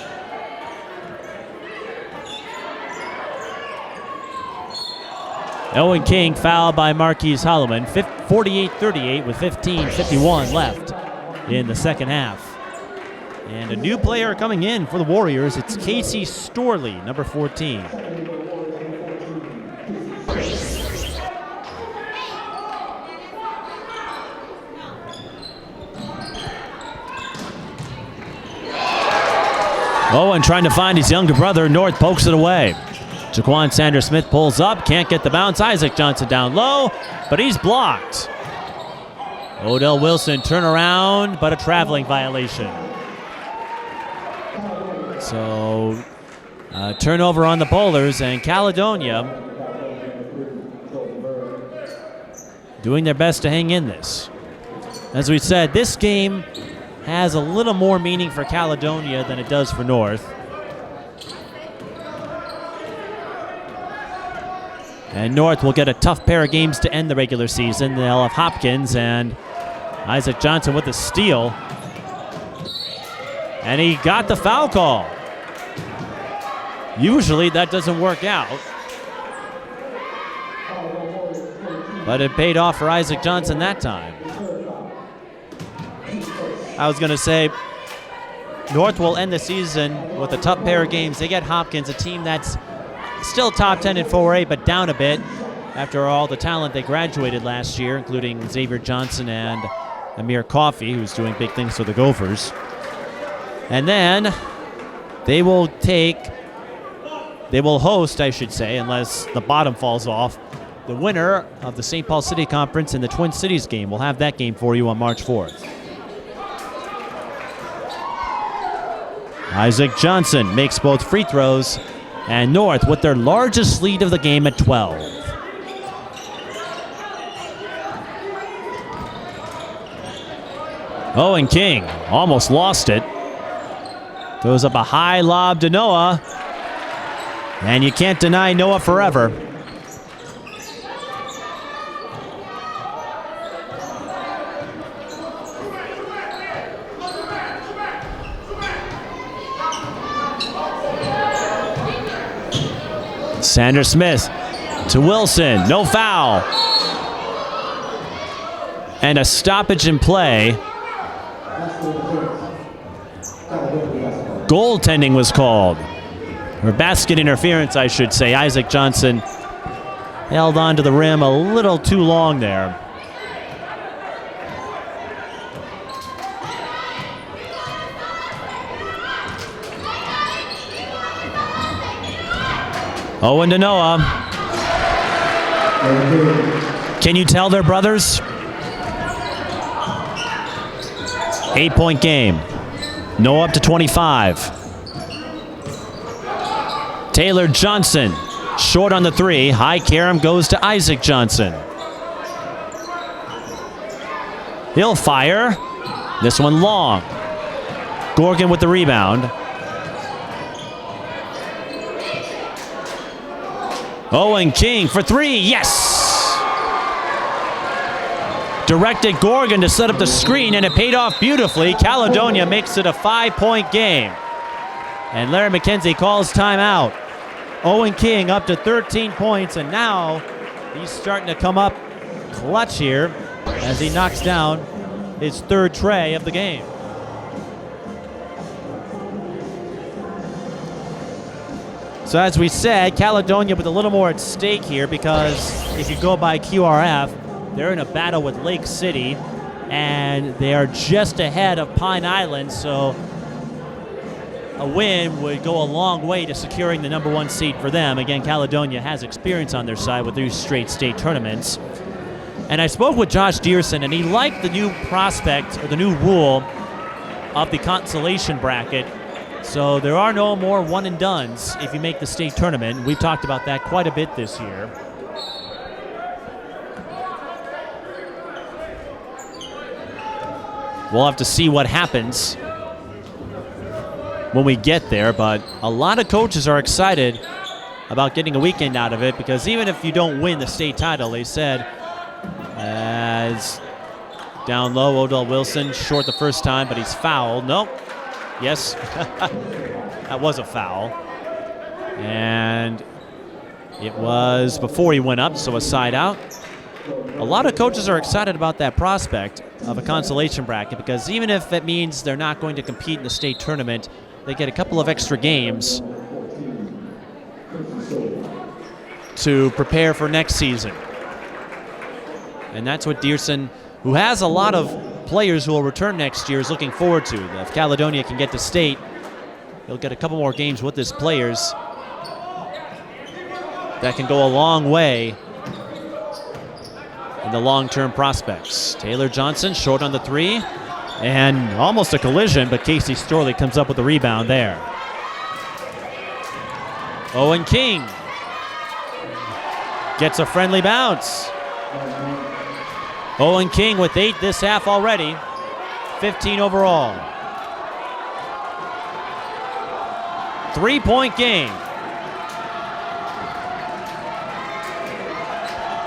Owen King fouled by Marquise Holloman. 48-38 with 15:51 left in the second half. And a new player coming in for the Warriors. It's Casey Storley, number 14. Owen trying to find his younger brother. North pokes it away. Jaquan Sanders-Smith pulls up, can't get the bounce. Isaac Johnson down low, but he's blocked. Odell Wilson turn around, but a traveling violation. So turnover on the Polars, and Caledonia doing their best to hang in this. As we said, this game has a little more meaning for Caledonia than it does for North. And North will get a tough pair of games to end the regular season. They'll have Hopkins and Isaac Johnson with a steal. And he got the foul call. Usually that doesn't work out. But it paid off for Isaac Johnson that time. I was going to say, North will end the season with a tough pair of games. They get Hopkins, a team that's still top 10 in 4A, but down a bit after all the talent they graduated last year, including Xavier Johnson and Amir Coffey, who's doing big things for the Gophers. And then they will host, I should say, unless the bottom falls off, the winner of the St. Paul City Conference and the Twin Cities game. We'll have that game for you on March 4th. Isaac Johnson makes both free throws, and North with their largest lead of the game at 12. Owen King almost lost it. Throws up a high lob to Noah, and you can't deny Noah forever. Sanders-Smith to Wilson, no foul. And a stoppage in play. Goaltending was called. Or basket interference, I should say. Isaac Johnson held on to the rim a little too long there. Owen to Noah. Can you tell they're brothers? 8-point game. Noah up to 25. Taylor Johnson, short on the three. High carom goes to Isaac Johnson. He'll fire. This one long. Gorgon with the rebound. Owen King for three, yes! Directed Gorgon to set up the screen, and it paid off beautifully. Caledonia makes it a 5-point game. And Larry McKenzie calls timeout. Owen King up to 13 points, and now he's starting to come up clutch here as he knocks down his third tray of the game. So as we said, Caledonia with a little more at stake here, because if you go by QRF, they're in a battle with Lake City, and they are just ahead of Pine Island, so a win would go a long way to securing the number one seed for them. Again, Caledonia has experience on their side with these straight state tournaments. And I spoke with Josh Dearson, and he liked the new prospect, or the new rule of the consolation bracket, So there are no more one and dones if you make the state tournament. We've talked about that quite a bit this year. We'll have to see what happens when we get there, but a lot of coaches are excited about getting a weekend out of it, because even if you don't win the state title, they said, as down low, Odell Wilson, short the first time, but he's fouled. Nope. Yes, that was a foul. And it was before he went up, so a side out. A lot of coaches are excited about that prospect of a consolation bracket, because even if it means they're not going to compete in the state tournament, they get a couple of extra games to prepare for next season. And that's what Dearson, who has a lot of players who will return next year, is looking forward to. If Caledonia can get to state, he'll get a couple more games with his players. That can go a long way in the long-term prospects. Taylor Johnson short on the three, and almost a collision, but Casey Storley comes up with the rebound there. Owen King gets a friendly bounce. Owen King with 8 this half already, 15 overall. 3-point game.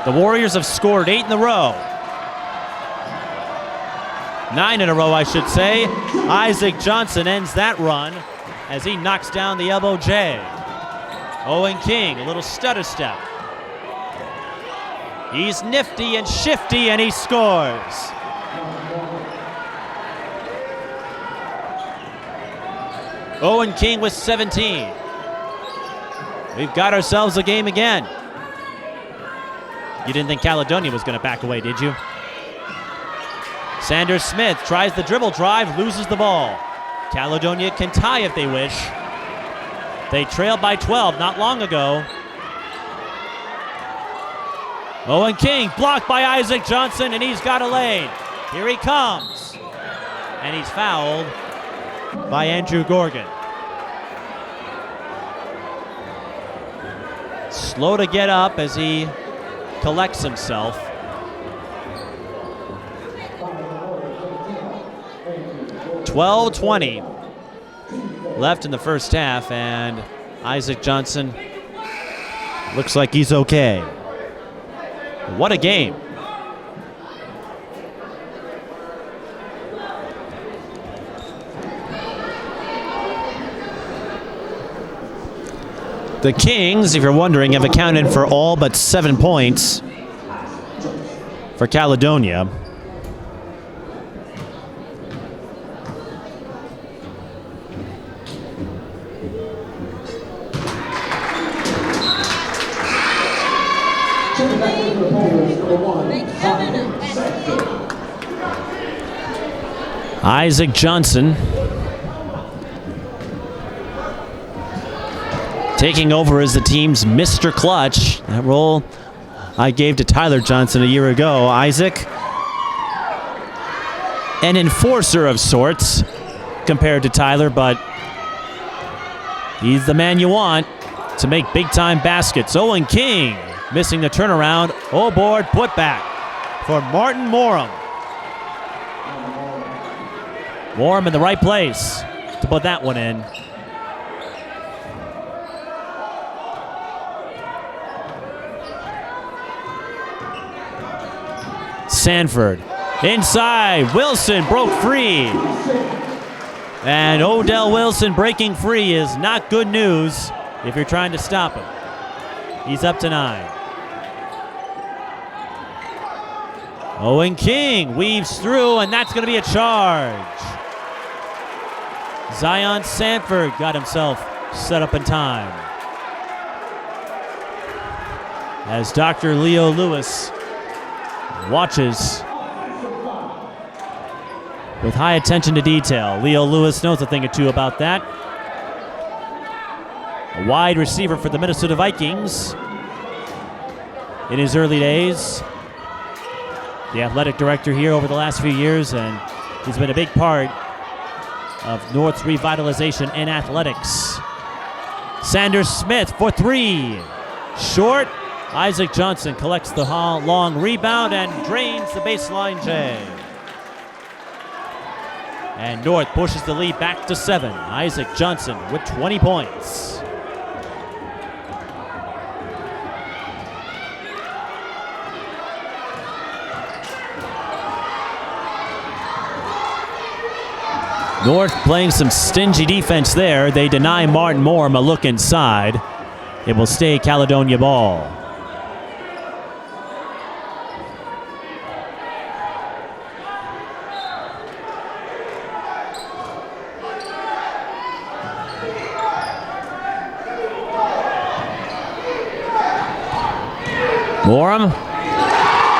The Warriors have scored 8 in a row. 9 in a row, I should say. Isaac Johnson ends that run as he knocks down the elbow J. Owen King, a little stutter step. He's nifty and shifty, and he scores. Owen King with 17. We've got ourselves a game again. You didn't think Caledonia was going to back away, did you? Sanders Smith tries the dribble drive, loses the ball. Caledonia can tie if they wish. They trailed by 12 not long ago. Owen King blocked by Isaac Johnson, and he's got a lane. Here he comes. And he's fouled by Andrew Gorgon. Slow to get up as he collects himself. .20 left in the first half, and Isaac Johnson looks like he's okay. What a game. The Kings, if you're wondering, have accounted for all but 7 points for Caledonia. Isaac Johnson taking over as the team's Mr. Clutch. That role I gave to Tyler Johnson a year ago. Isaac, an enforcer of sorts compared to Tyler, but he's the man you want to make big-time baskets. Owen King missing the turnaround. Oh, board put back for Martin Morum. Morum in the right place to put that one in. Sanford inside. Wilson broke free. And Odell Wilson breaking free is not good news if you're trying to stop him. He's up to 9. Owen King weaves through, and that's going to be a charge. Zion Sanford got himself set up in time. As Dr. Leo Lewis watches with high attention to detail. Leo Lewis knows a thing or two about that. A wide receiver for the Minnesota Vikings in his early days. The athletic director here over the last few years, and he's been a big part of North's revitalization in athletics. Sanders Smith for three. Short. Isaac Johnson collects the long rebound and drains the baseline J. And North pushes the lead back to 7. Isaac Johnson with 20 points. North playing some stingy defense there. They deny Martin Morum a look inside. It will stay Caledonia ball. Morum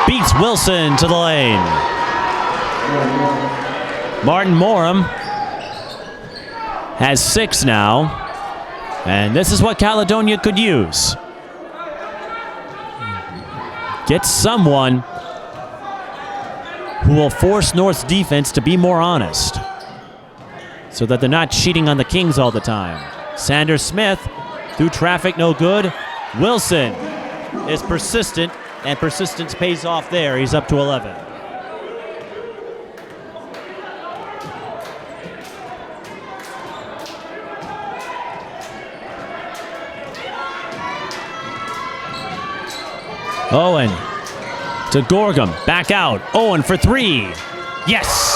beats Wilson to the lane. Martin Morum has 6 now, and this is what Caledonia could use. Get someone who will force North's defense to be more honest so that they're not cheating on the Kings all the time. Sanders Smith through traffic, no good. Wilson is persistent, and persistence pays off there. He's up to 11. Owen to Gorgum, back out. Owen for 3. Yes!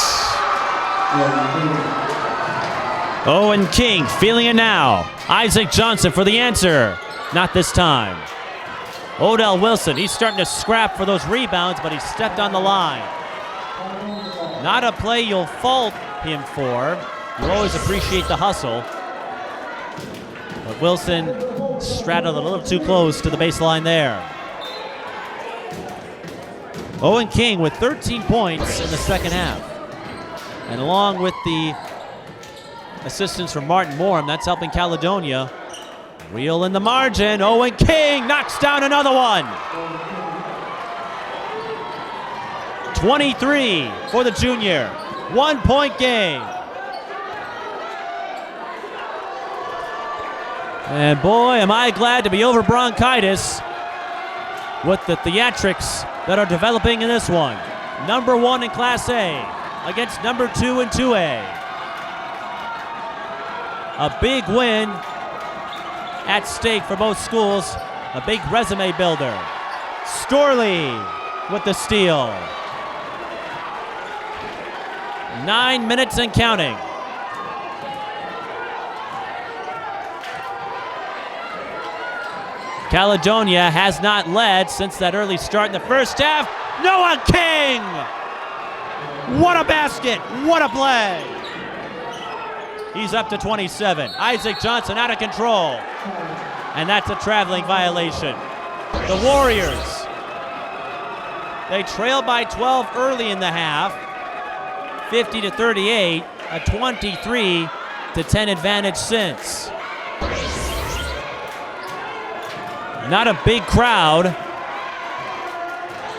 Owen King feeling it now. Isaac Johnson for the answer. Not this time. Odell Wilson, he's starting to scrap for those rebounds, but he stepped on the line. Not a play you'll fault him for. You always appreciate the hustle. But Wilson straddled a little too close to the baseline there. Owen King with 13 points in the second half. And along with the assistance from Martin Morum, that's helping Caledonia reel in the margin. Owen King knocks down another one. 23 for the junior. 1-point game. And boy, am I glad to be over bronchitis with the theatrics that are developing in this one. Number 1 in Class A against number 2 in 2A. A big win at stake for both schools, a big resume builder. Storley with the steal. 9 minutes and counting. Caledonia has not led since that early start in the first half. Noah King! What a basket, what a play. He's up to 27. Isaac Johnson out of control. And that's a traveling violation. The Warriors, they trail by 12 early in the half. 50-38, a 23-10 advantage since. Not a big crowd,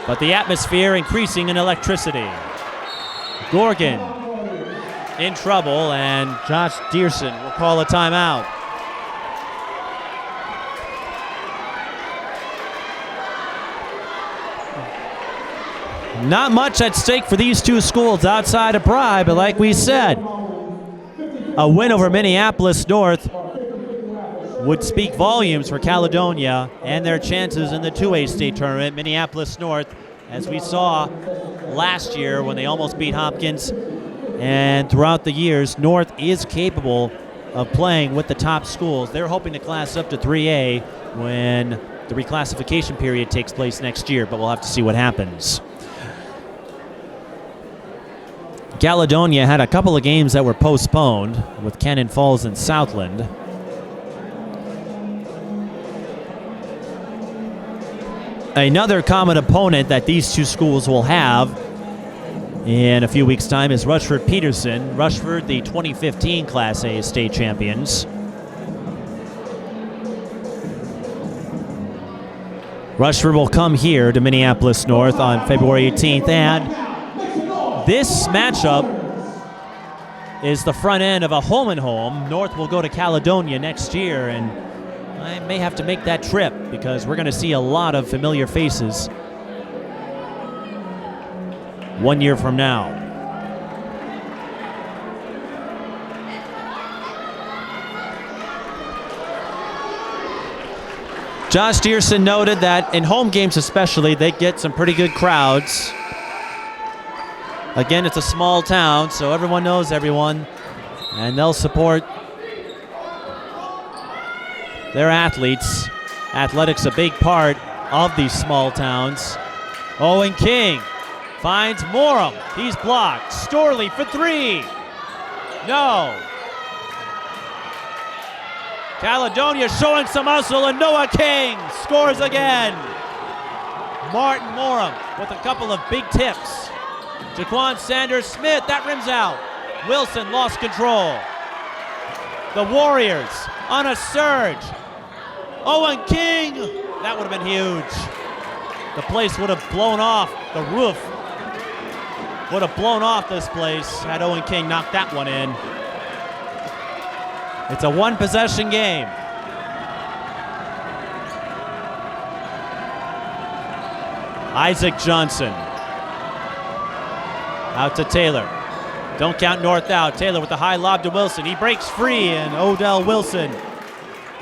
but the atmosphere increasing in electricity. Gorgon in trouble, and Josh Dearson will call a timeout. Not much at stake for these two schools outside of pride, but like we said, a win over Minneapolis North would speak volumes for Caledonia and their chances in the 2A state tournament. Minneapolis North, as we saw last year when they almost beat Hopkins, and throughout the years, North is capable of playing with the top schools. They're hoping to class up to 3A when the reclassification period takes place next year, but we'll have to see what happens. Caledonia had a couple of games that were postponed with Cannon Falls and Southland. Another common opponent that these two schools will have in a few weeks' time is Rushford-Peterson. Rushford, the 2015 Class A state champions. Rushford will come here to Minneapolis North on February 18th, and this matchup is the front end of a home and home. North will go to Caledonia next year, and I may have to make that trip because we're going to see a lot of familiar faces 1 year from now. Josh Dearson noted that in home games especially, they get some pretty good crowds. Again, it's a small town, so everyone knows everyone, and they'll support their athletes. Athletics a big part of these small towns. Owen King finds Morum. He's blocked. Storley for three. No. Caledonia showing some hustle, and Noah King scores again. Martin Morum with a couple of big tips. Jaquan Sanders Smith, that rims out. Wilson lost control. The Warriors on a surge. Owen King, that would have been huge. The place would have blown off. The roof would have blown off this place had Owen King knocked that one in. It's a one-possession game. Isaac Johnson. Out to Taylor. Don't count North out. Taylor with the high lob to Wilson. He breaks free, and Odell Wilson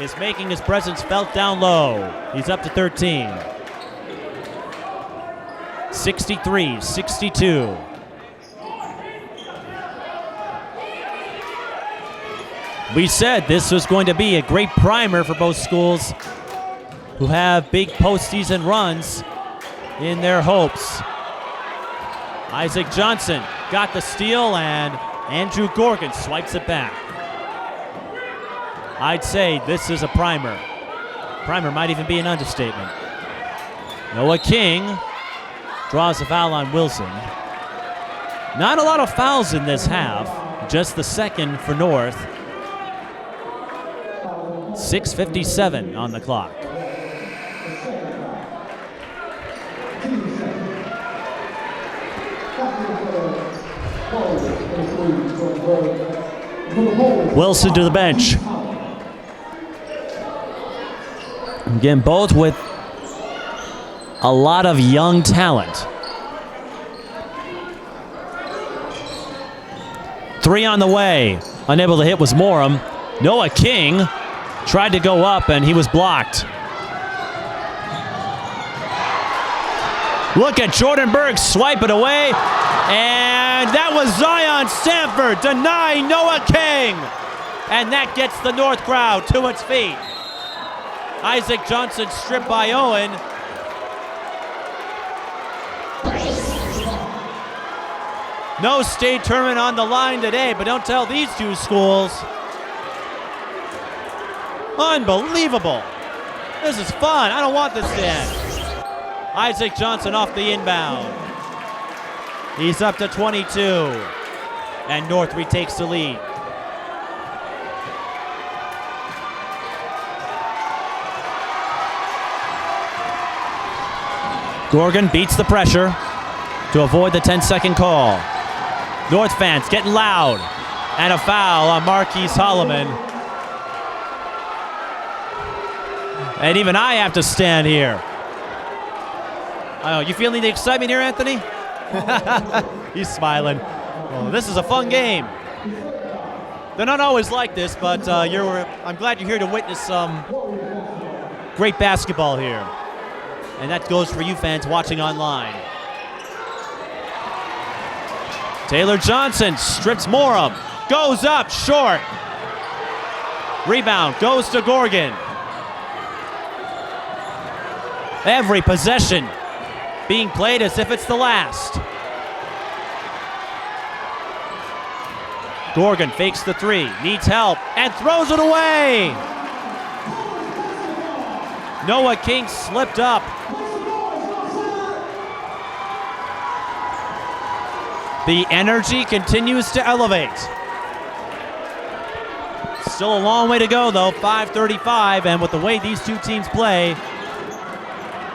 is making his presence felt down low. He's up to 13. 63-62. We said this was going to be a great primer for both schools who have big postseason runs in their hopes. Isaac Johnson got the steal, and Andrew Gorgon swipes it back. I'd say this is a primer. Primer might even be an understatement. Noah King draws a foul on Wilson. Not a lot of fouls in this half, just the second for North. 6:57 on the clock. Wilson to the bench. Again, both with a lot of young talent. Three on the way. Unable to hit was Morum. Noah King tried to go up, and he was blocked. Look at Jordan Berg swipe it away, and that was Zion Sanford denying Noah King. And that gets the North crowd to its feet. Isaac Johnson stripped by Owen. No state tournament on the line today, but don't tell these two schools. Unbelievable. This is fun. I don't want this to end. Isaac Johnson off the inbound. He's up to 22. And North retakes the lead. Gorgon beats the pressure to avoid the 10-second call. North fans getting loud. And a foul on Marquise Holloman. And even I have to stand here. Oh, you feeling the excitement here, Anthony? He's smiling. Well, this is a fun game. They're not always like this, but I'm glad you're here to witness some great basketball here. And that goes for you fans watching online. Taylor Johnson strips Morum. Goes up, short. Rebound goes to Gorgon. Every possession being played as if it's the last. Gorgon fakes the three, needs help, and throws it away. Noah King slipped up. The energy continues to elevate. Still a long way to go, though. 5:35, and with the way these two teams play,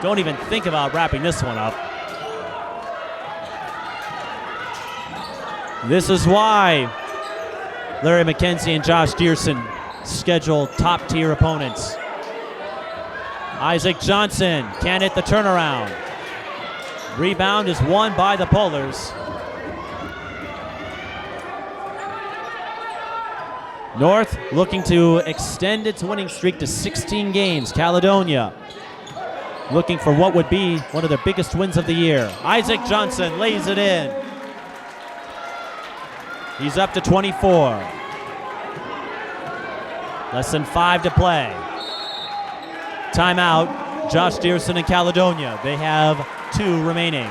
don't even think about wrapping this one up. This is why Larry McKenzie and Josh Dearson schedule top-tier opponents. Isaac Johnson can't hit the turnaround. Rebound is won by the Polars. North looking to extend its winning streak to 16 games. Caledonia looking for what would be one of their biggest wins of the year. Isaac Johnson lays it in. He's up to 24. Less than 5 to play. Timeout, Josh Dearson and Caledonia. They have 2 remaining.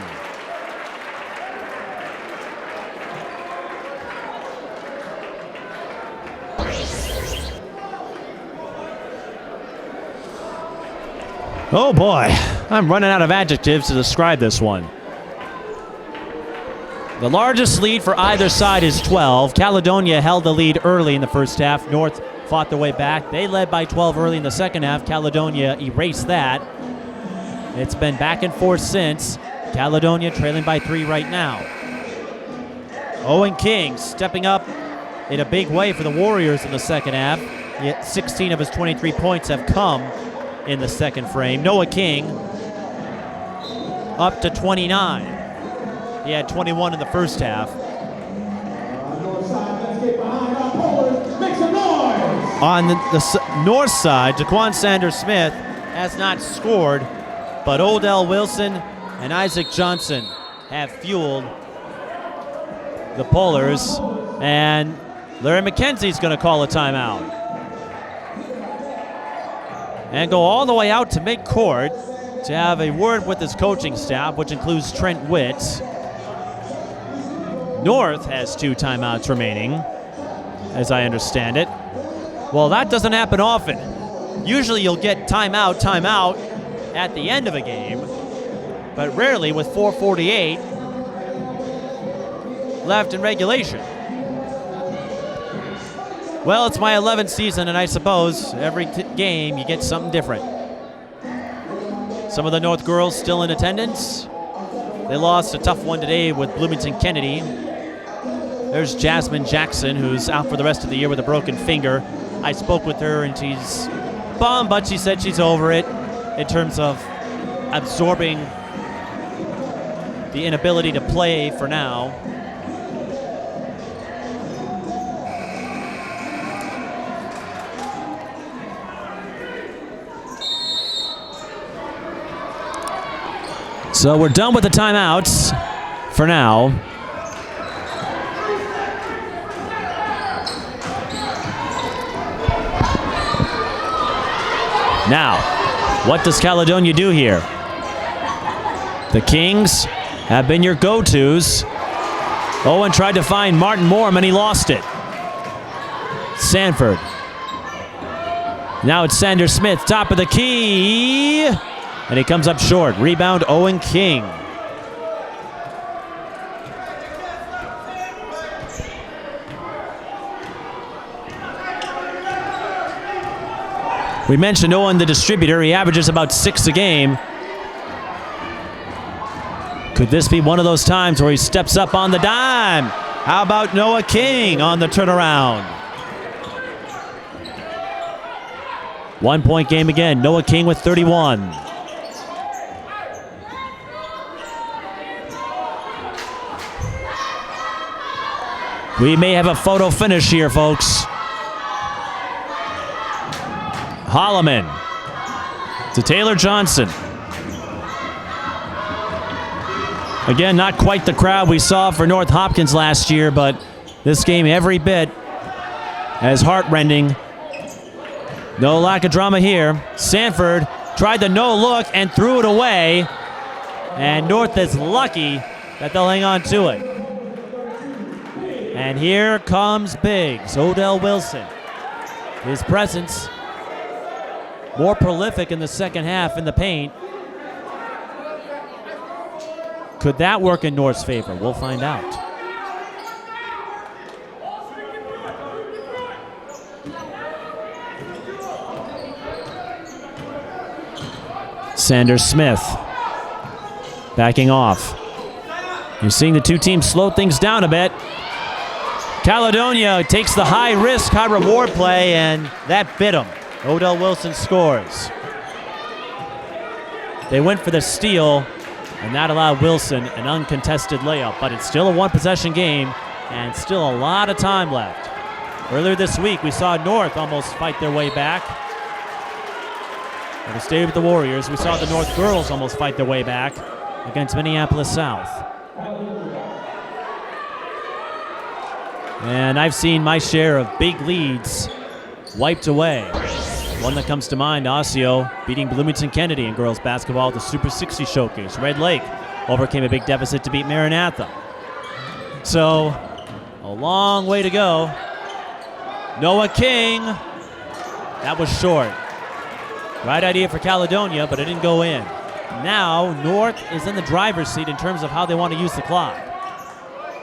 Oh boy, I'm running out of adjectives to describe this one. The largest lead for either side is 12. Caledonia held the lead early in the first half. North fought their way back. They led by 12 early in the second half. Caledonia erased that. It's been back and forth since. Caledonia trailing by 3 right now. Owen King stepping up in a big way for the Warriors in the second half. Yet 16 of his 23 points have come in the second frame. Noah King up to 29. He had 21 in the first half. On the north side, Jaquan Sanders Smith has not scored, but Odell Wilson and Isaac Johnson have fueled the Polars, and Larry McKenzie's going to call a timeout and go all the way out to midcourt to have a word with his coaching staff, which includes Trent Witt. North has 2 timeouts remaining, as I understand it. Well, that doesn't happen often. Usually you'll get timeout at the end of a game, but rarely with 4:48 left in regulation. Well, it's my 11th season, and I suppose every game you get something different. Some of the North girls still in attendance. They lost a tough one today with Bloomington Kennedy. There's Jasmine Jackson, who's out for the rest of the year with a broken finger. I spoke with her, and she's bummed, but she said she's over it in terms of absorbing the inability to play for now. So we're done with the timeouts for now. Now, what does Caledonia do here? The Kings have been your go-tos. Owen tried to find Martin Moore, and he lost it. Sanford. Now it's Sanders Smith, top of the key. And he comes up short. Rebound, Owen King. We mentioned Owen the distributor. He averages about 6 a game. Could this be one of those times where he steps up on the dime? How about Noah King on the turnaround? 1-point game again. Noah King with 31. We may have a photo finish here, folks. Holloman to Taylor Johnson. Again, not quite the crowd we saw for North Hopkins last year, but this game every bit as heartrending. No lack of drama here. Sanford tried the no look and threw it away. And North is lucky that they'll hang on to it. And here comes Biggs, Odell Wilson. His presence more prolific in the second half in the paint. Could that work in North's favor? We'll find out. Sanders Smith backing off. You're seeing the two teams slow things down a bit. Caledonia takes the high risk, high reward play, and that bit him. Odell Wilson scores. They went for the steal, and that allowed Wilson an uncontested layup, but it's still a one-possession game and still a lot of time left. Earlier this week, we saw North almost fight their way back. And to stay with the Warriors, we saw the North girls almost fight their way back against Minneapolis South. And I've seen my share of big leads wiped away. One that comes to mind, Osseo beating Bloomington Kennedy in girls basketball at the Super 60 Showcase. Red Lake overcame a big deficit to beat Maranatha. So, a long way to go. Noah King, that was short. Right idea for Caledonia, but it didn't go in. Now, North is in the driver's seat in terms of how they want to use the clock.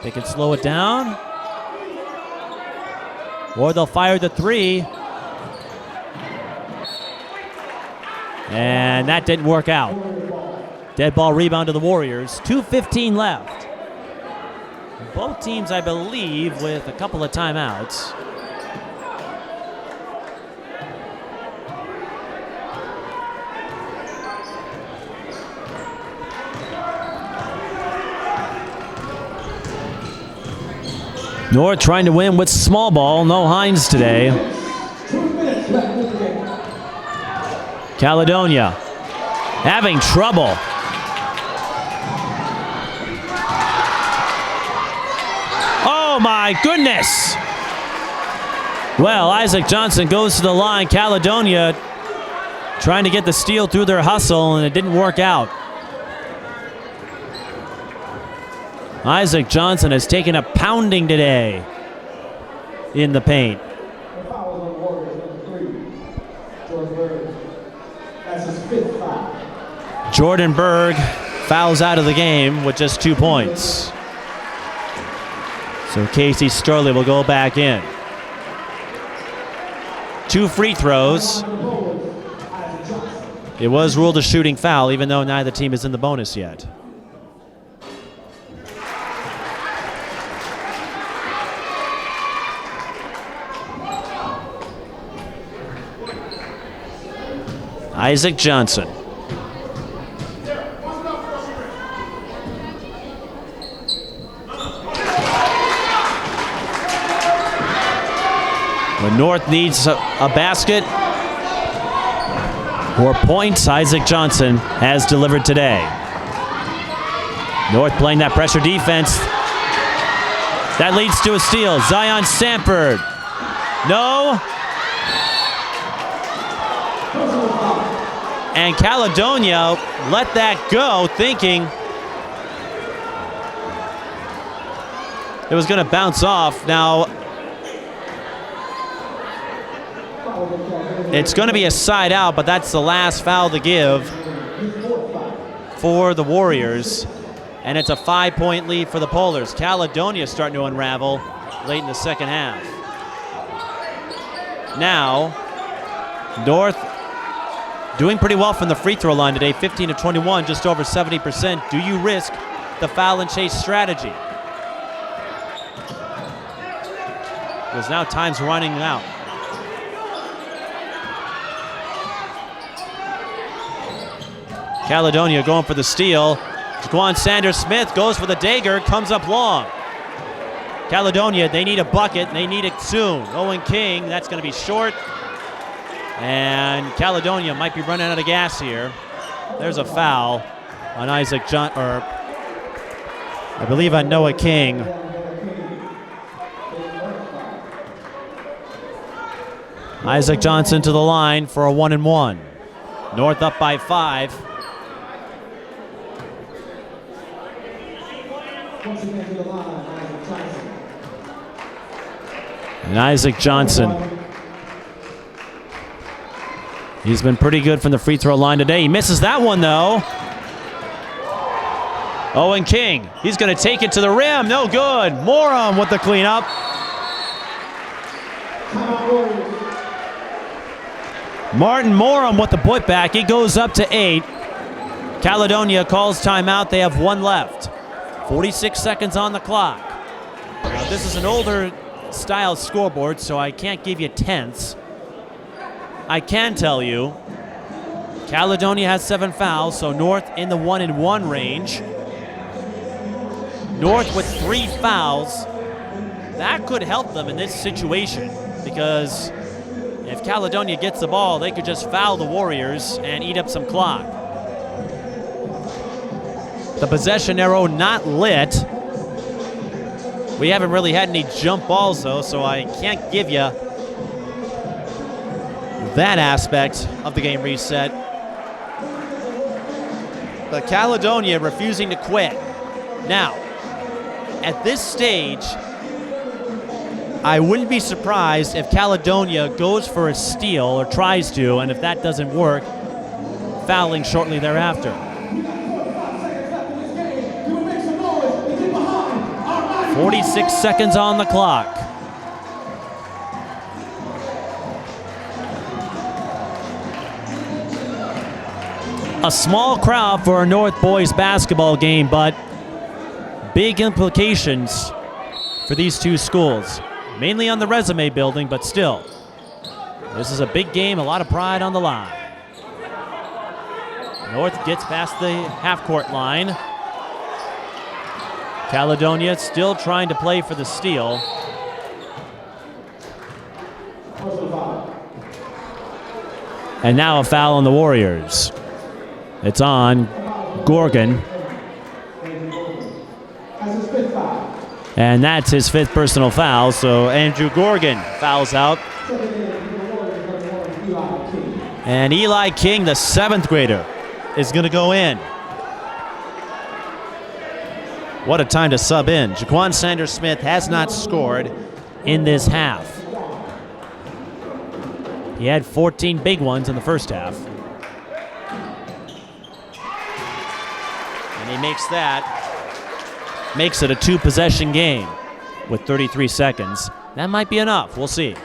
They can slow it down, or they'll fire the three. And that didn't work out. Dead ball rebound to the Warriors. 2:15 left. Both teams, I believe, with a couple of timeouts. North trying to win with small ball. No Hines today. Caledonia having trouble. Oh my goodness! Well, Isaac Johnson goes to the line. Caledonia trying to get the steal through their hustle, and it didn't work out. Isaac Johnson has taken a pounding today in the paint. Jordan Berg fouls out of the game with just 2 points. So Casey Sterling will go back in. 2 free throws. It was ruled a shooting foul, even though neither team is in the bonus yet. Isaac Johnson. When North needs a basket or points, Isaac Johnson has delivered today. North playing that pressure defense. That leads to a steal. Zion Sanford. No. And Caledonia let that go, thinking it was going to bounce off. Now, it's going to be a side out, but that's the last foul to give for the Warriors. And it's a 5-point lead for the Polars. Caledonia starting to unravel late in the second half. Now, North doing pretty well from the free throw line today, 15 of 21, just over 70%. Do you risk the foul and chase strategy? Because now time's running out. Caledonia going for the steal. Jaquan Sanders-Smith goes for the dagger, comes up long. Caledonia, they need a bucket, and they need it soon. Owen King, that's going to be short. And Caledonia might be running out of gas here. There's a foul on Isaac Johnson, or I believe on Noah King. Isaac Johnson to the line for a 1-and-1. North up by 5. And Isaac Johnson, he's been pretty good from the free throw line today. He misses that one, though. Owen King, he's going to take it to the rim. No good. Morum with the cleanup. Martin Morum with the putback. He goes up to 8. Caledonia calls timeout. They have 1 left. 46 seconds on the clock. Now, this is an older style scoreboard, so I can't give you tenths. I can tell you Caledonia has 7 fouls, so North in the 1-and-1 range. North with 3 fouls. That could help them in this situation, because if Caledonia gets the ball, they could just foul the Warriors and eat up some clock. The possession arrow not lit. We haven't really had any jump balls, though, so I can't give you that aspect of the game reset. But Caledonia refusing to quit. Now, at this stage, I wouldn't be surprised if Caledonia goes for a steal or tries to, and if that doesn't work, fouling shortly thereafter. 46 seconds on the clock. A small crowd for a North boys basketball game, but big implications for these two schools. Mainly on the resume building, but still. This is a big game, a lot of pride on the line. North gets past the half-court line. Caledonia still trying to play for the steal. And now a foul on the Warriors. It's on Gorgon. And that's his 5th personal foul, so Andrew Gorgon fouls out. And Eli King, the 7th grader, is going to go in. What a time to sub in. Jaquan Sanders-Smith has not scored in this half. He had 14 big ones in the first half. And he makes it a 2-possession game with 33 seconds. That might be enough. We'll see.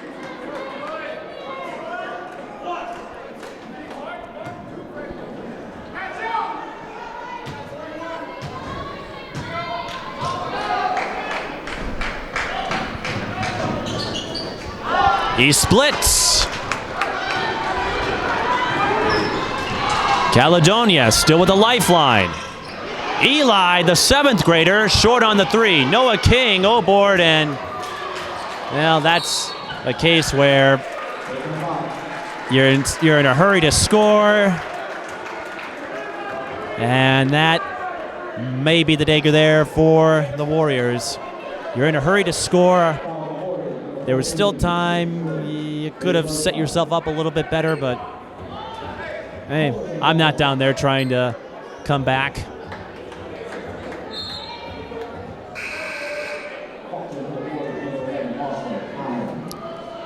He splits. Caledonia still with a lifeline. Eli, the 7th grader, short on the 3. Noah King, board, and well, that's a case where you're in a hurry to score, and that may be the dagger there for the Warriors. You're in a hurry to score. There was still time. You could have set yourself up a little bit better, but hey, I'm not down there trying to come back.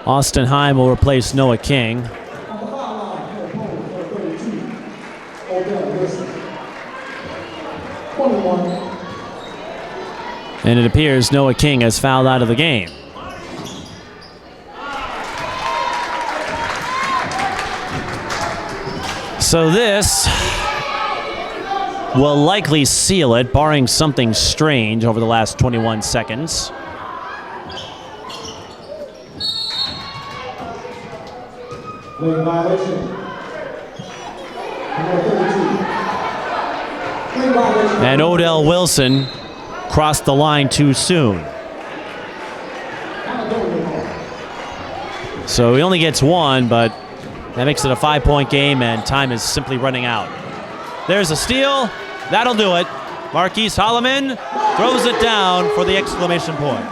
Austin Heim will replace Noah King. And it appears Noah King has fouled out of the game. So this will likely seal it, barring something strange over the last 21 seconds. Lane violation. And Odell Wilson crossed the line too soon. So he only gets 1, but that makes it a 5-point game, and time is simply running out. There's a steal. That'll do it. Marquise Holloman throws it down for the exclamation point.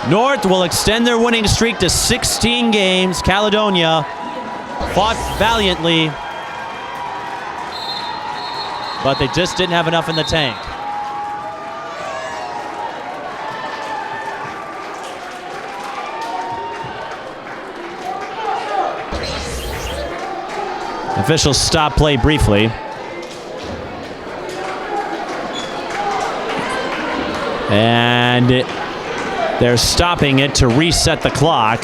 North will extend their winning streak to 16 games. Caledonia fought valiantly, but they just didn't have enough in the tank. Officials stop play briefly. And they're stopping it to reset the clock.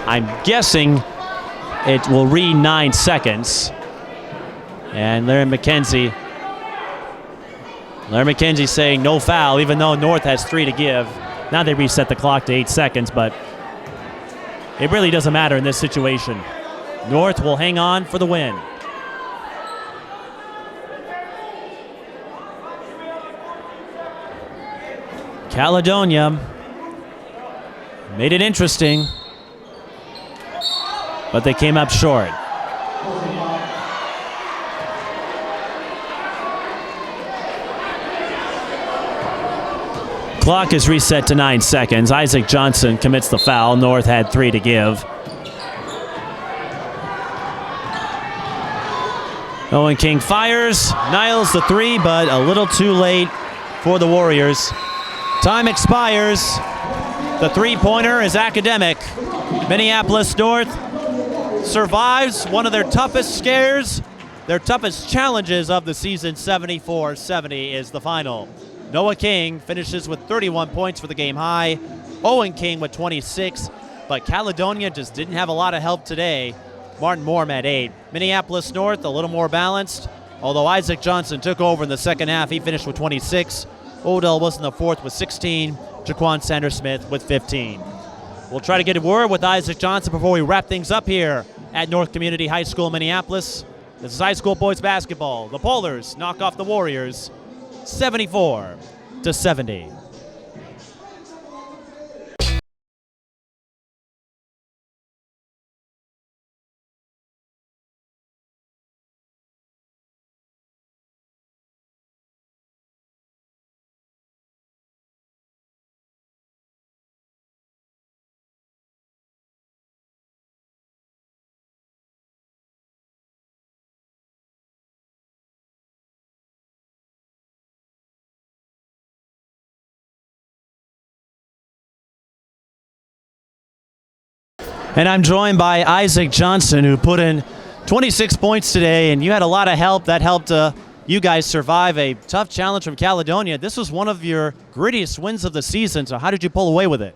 I'm guessing it will read 9 seconds. And Larry McKenzie saying no foul, even though North has 3 to give. Now they reset the clock to 8 seconds, but it really doesn't matter in this situation. North will hang on for the win. Caledonia made it interesting, but they came up short. Clock is reset to 9 seconds. Isaac Johnson commits the foul. North had 3 to give. Owen King fires, nails the 3, but a little too late for the Warriors. Time expires. The 3-pointer is academic. Minneapolis North survives one of their toughest scares, their toughest challenges of the season. 74-70 is the final. Noah King finishes with 31 points for the game high. Owen King with 26, but Caledonia just didn't have a lot of help today. Martin Moore at 8. Minneapolis North a little more balanced, although Isaac Johnson took over in the second half. He finished with 26. Odell was in the fourth with 16. Jaquan Sanders-Smith with 15. We'll try to get a word with Isaac Johnson before we wrap things up here at North Community High School, Minneapolis. This is high school boys basketball. The Polars knock off the Warriors 74-70. And I'm joined by Isaac Johnson, who put in 26 points today, and you had a lot of help. That helped you guys survive a tough challenge from Caledonia. This was one of your grittiest wins of the season, so how did you pull away with it?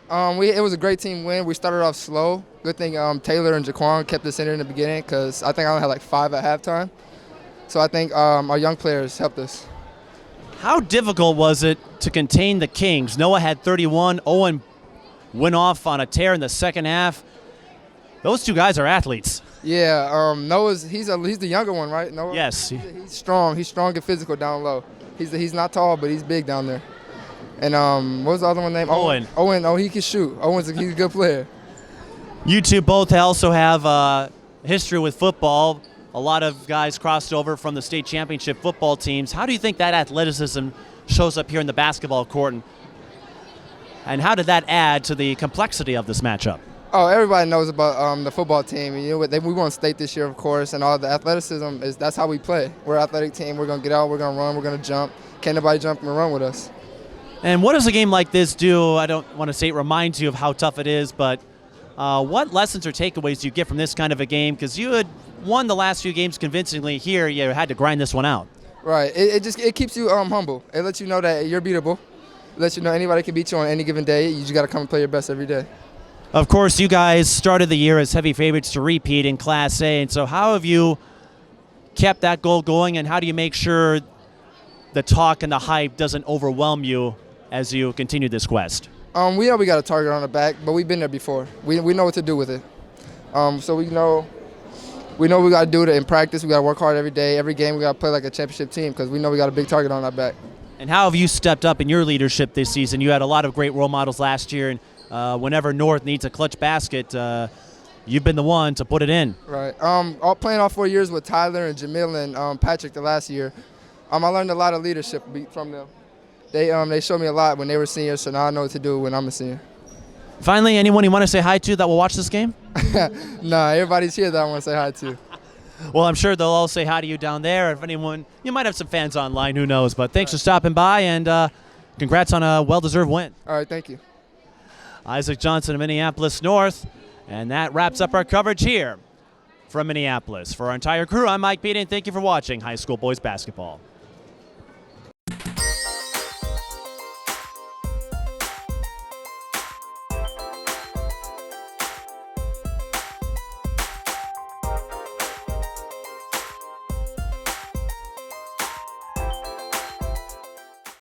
It was a great team win. We started off slow. Good thing Taylor and Jaquan kept us in the beginning, because I think I only had like 5 at halftime. So I think our young players helped us. How difficult was it to contain the Kings? Noah had 31. Owen went off on a tear in the second half. Those two guys are athletes. Yeah, Noah's he's the younger one, right? Noah? Yes. He's strong. He's strong and physical down low. He's not tall, but he's big down there. And what was the other one named? Owen. Owen. Oh, he can shoot. He's a good player. You two both also have history with football. A lot of guys crossed over from the state championship football teams. How do you think that athleticism shows up here in the basketball court? And how did that add to the complexity of this matchup? Oh, everybody knows about the football team. You know, we won state this year, of course, and all the athleticism that's how we play. We're an athletic team. We're gonna get out. We're gonna run. We're gonna jump. Can't nobody jump and run with us. And what does a game like this do? I don't want to say it reminds you of how tough it is, but what lessons or takeaways do you get from this kind of a game? Because you had won the last few games convincingly. Here, you had to grind this one out. Right. It keeps you humble. It lets you know that you're beatable. It lets you know anybody can beat you on any given day. You just got to come and play your best every day. Of course, you guys started the year as heavy favorites to repeat in Class A, and so how have you kept that goal going, and how do you make sure the talk and the hype doesn't overwhelm you as you continue this quest? We know we got a target on the back, but we've been there before. We know what to do with it. So we know we got to do it in practice. We got to work hard every day. Every game we got to play like a championship team because we know we got a big target on our back. And how have you stepped up in your leadership this season? You had a lot of great role models last year, and whenever North needs a clutch basket, you've been the one to put it in. Right. Playing all 4 years with Tyler and Jamil and Patrick the last year, I learned a lot of leadership from them. They showed me a lot when they were seniors, so now I know what to do when I'm a senior. Finally, anyone you want to say hi to that will watch this game? Nah, everybody's here that I want to say hi to. Well, I'm sure they'll all say hi to you down there. If anyone, you might have some fans online, who knows. But thanks for stopping by, and congrats on a well-deserved win. All right, thank you. Isaac Johnson of Minneapolis North, and that wraps up our coverage here from Minneapolis. For our entire crew, I'm Mike Beaton. Thank you for watching High School Boys Basketball.